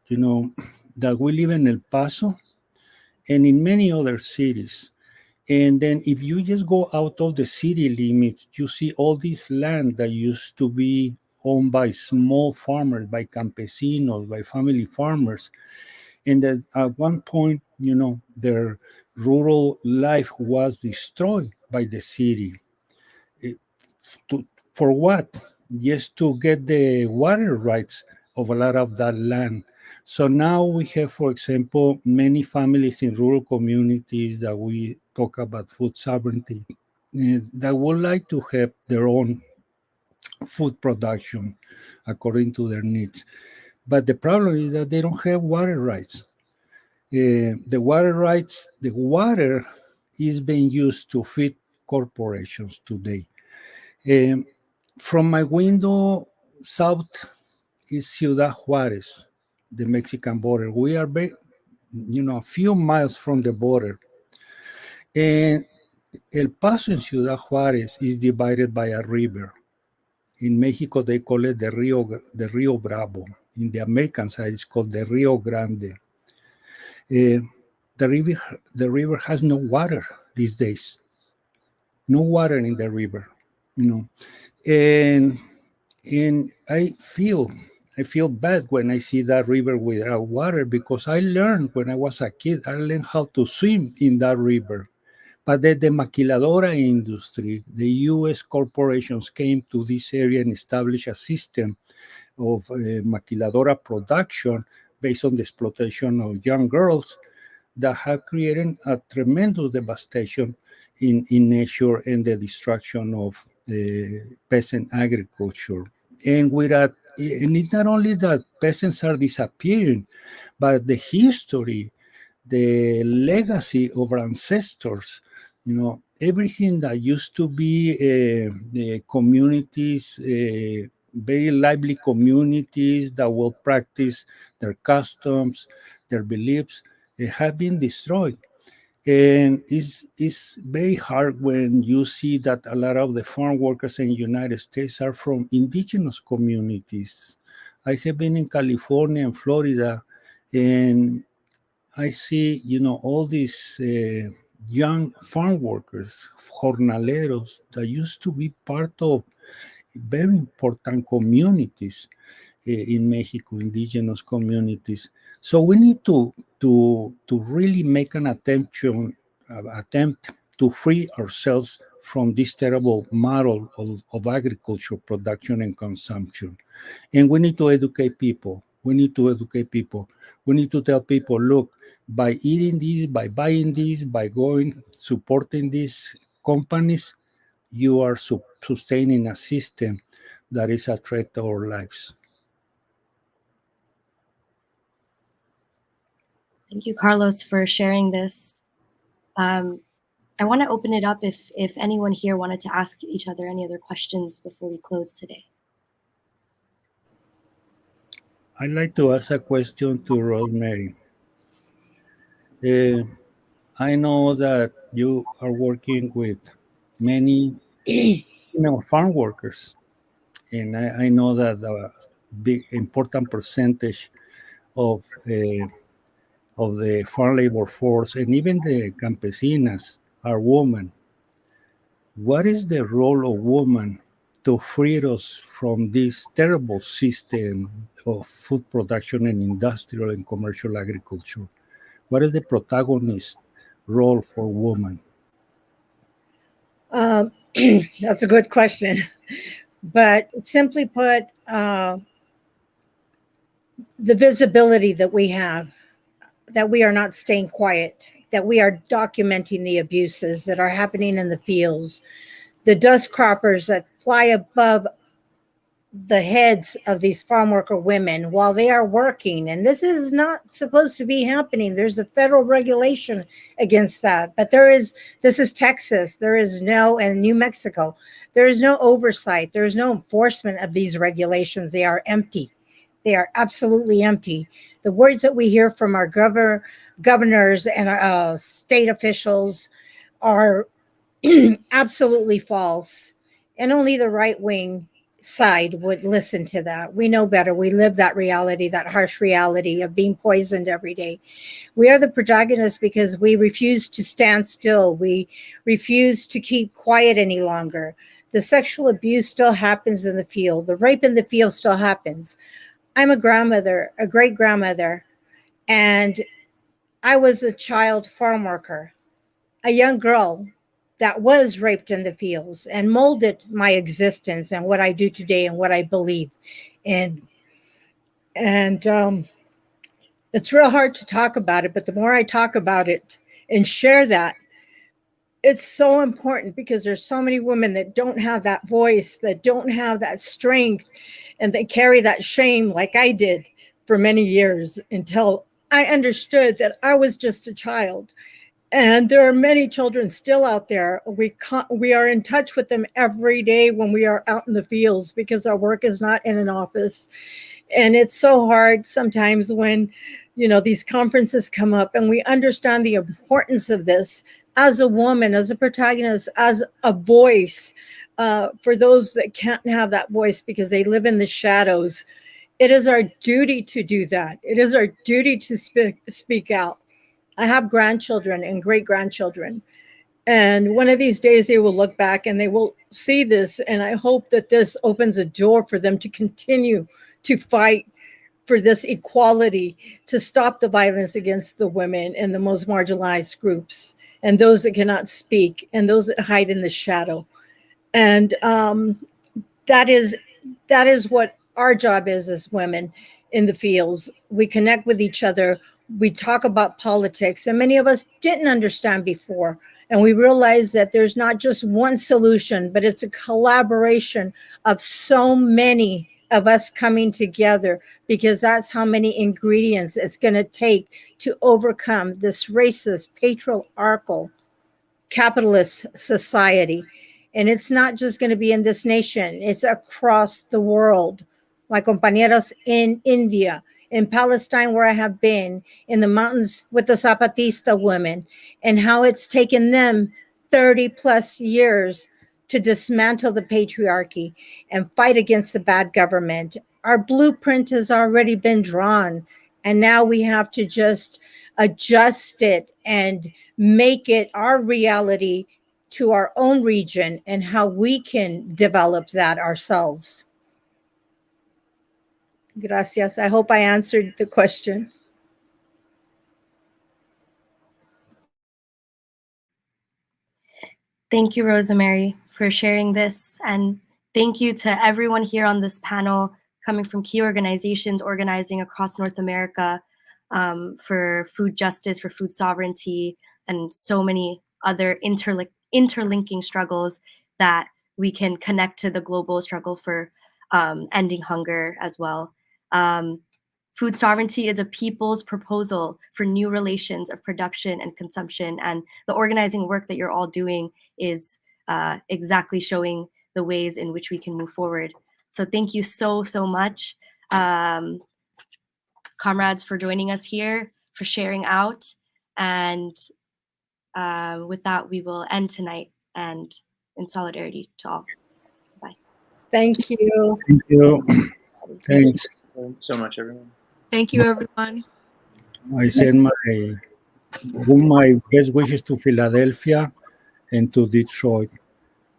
C: that we live in El Paso and in many other cities. And then if you just go out of the city limits, you see all this land that used to be owned by small farmers, by campesinos, by family farmers. And that at one point, their rural life was destroyed by the city. For what? Just to get the water rights of a lot of that land. So now we have, for example, many families in rural communities that we talk about food sovereignty that would like to have their own food production according to their needs. But the problem is that they don't have water rights. The water is being used to feed corporations today. From my window, south is Ciudad Juárez, the Mexican border. We are a few miles from the border. And El Paso in Ciudad Juárez is divided by a river. In Mexico, they call it the Rio Bravo. In the American side, it's called the Rio Grande. The river has no water these days. No water in the river, and I feel bad when I see that river without water, because I learned when I was a kid, I learned how to swim in that river. But then the maquiladora industry, the U.S. corporations came to this area and established a system of maquiladora production based on the exploitation of young girls that have created a tremendous devastation in nature and the destruction of peasant agriculture. And it's not only that peasants are disappearing, but the history, the legacy of our ancestors, everything that used to be communities, very lively communities that will practice their customs, their beliefs, have been destroyed. And it's very hard when you see that a lot of the farm workers in the United States are from indigenous communities. I have been in California and Florida, and I see, all these young farm workers, jornaleros, that used to be part of very important communities in Mexico, indigenous communities. So we need to really make an attempt to free ourselves from this terrible model of agricultural production and consumption. And we need to educate people. We need to educate people. We need to tell people, look, by eating this, by buying this, by going, supporting these companies, you are sustaining a system that is a threat to our lives.
A: Thank you, Carlos, for sharing this. I want to open it up if anyone here wanted to ask each other any other questions before we close today.
C: I'd like to ask a question to Rosemary. I know that you are working with many farm workers, and I know that a big important percentage of the farm labor force and even the campesinas are women. What is the role of women to free us from this terrible system of food production and industrial and commercial agriculture? What is the protagonist role for women?
D: That's a good question. But simply put, the visibility that we have, that we are not staying quiet, that we are documenting the abuses that are happening in the fields, the dust croppers that fly above the heads of these farm worker women while they are working. And this is not supposed to be happening. There's a federal regulation against that. But this is Texas. There is no, and New Mexico, there is no oversight. There is no enforcement of these regulations. They are empty. They are absolutely empty. The words that we hear from our governors and our state officials are absolutely false. And only the right wing side would listen to that. We know better. We live that reality, that harsh reality of being poisoned every day. We are the protagonists because we refuse to stand still. We refuse to keep quiet any longer. The sexual abuse still happens in the field. The rape in the field still happens. I'm a grandmother, a great grandmother, and I was a child farm worker, a young girl that was raped in the fields and molded my existence and what I do today and what I believe in. And it's real hard to talk about it, but the more I talk about it and share that, it's so important because there's so many women that don't have that voice, that don't have that strength, and they carry that shame like I did for many years until I understood that I was just a child. And there are many children still out there. We are in touch with them every day when we are out in the fields because our work is not in an office. And it's so hard sometimes when, these conferences come up and we understand the importance of this as a woman, as a protagonist, as a voice for those that can't have that voice because they live in the shadows. It is our duty to do that. It is our duty to speak out. I have grandchildren and great grandchildren. And one of these days they will look back and they will see this. And I hope that this opens a door for them to continue to fight for this equality, to stop the violence against the women and the most marginalized groups and those that cannot speak and those that hide in the shadow. And that is what our job is as women in the fields. We connect with each other. We talk about politics, and many of us didn't understand before. And we realize that there's not just one solution, but it's a collaboration of so many of us coming together, because that's how many ingredients it's going to take to overcome this racist, patriarchal, capitalist society. And it's not just going to be in this nation, it's across the world. My compañeros in India, in Palestine, where I have been, in the mountains with the Zapatista women, and how it's taken them 30 plus years to dismantle the patriarchy and fight against the bad government. Our blueprint has already been drawn, and now we have to just adjust it and make it our reality to our own region and how we can develop that ourselves. Gracias. I hope I answered the question.
A: Thank you, Rosemary, for sharing this. And thank you to everyone here on this panel coming from key organizations organizing across North America for food justice, for food sovereignty, and so many other interlinking struggles that we can connect to the global struggle for ending hunger as well. Food sovereignty is a people's proposal for new relations of production and consumption, and the organizing work that you're all doing is exactly showing the ways in which we can move forward. So thank you so much, comrades, for joining us here, for sharing out. And with that, we will end tonight, and in solidarity to all. Bye.
D: Thank you.
C: Thank you. Thanks.
B: So much, everyone.
E: Thank you, everyone.
C: I send my best wishes to Philadelphia and to Detroit.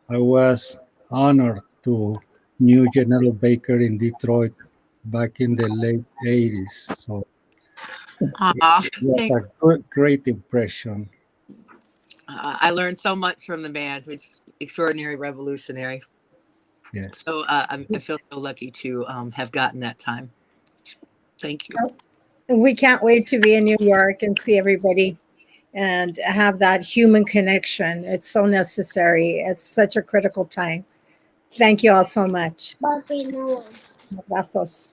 C: I was honored to knew General Baker in Detroit back in the late 80s. So it was a great impression.
E: I learned so much from the man. It's extraordinary, revolutionary.
C: Yes.
E: So I feel so lucky to have gotten that time. Thank you.
D: We can't wait to be in New York and see everybody and have that human connection. It's so necessary. It's such a critical time. Thank you all so much. Abrazos.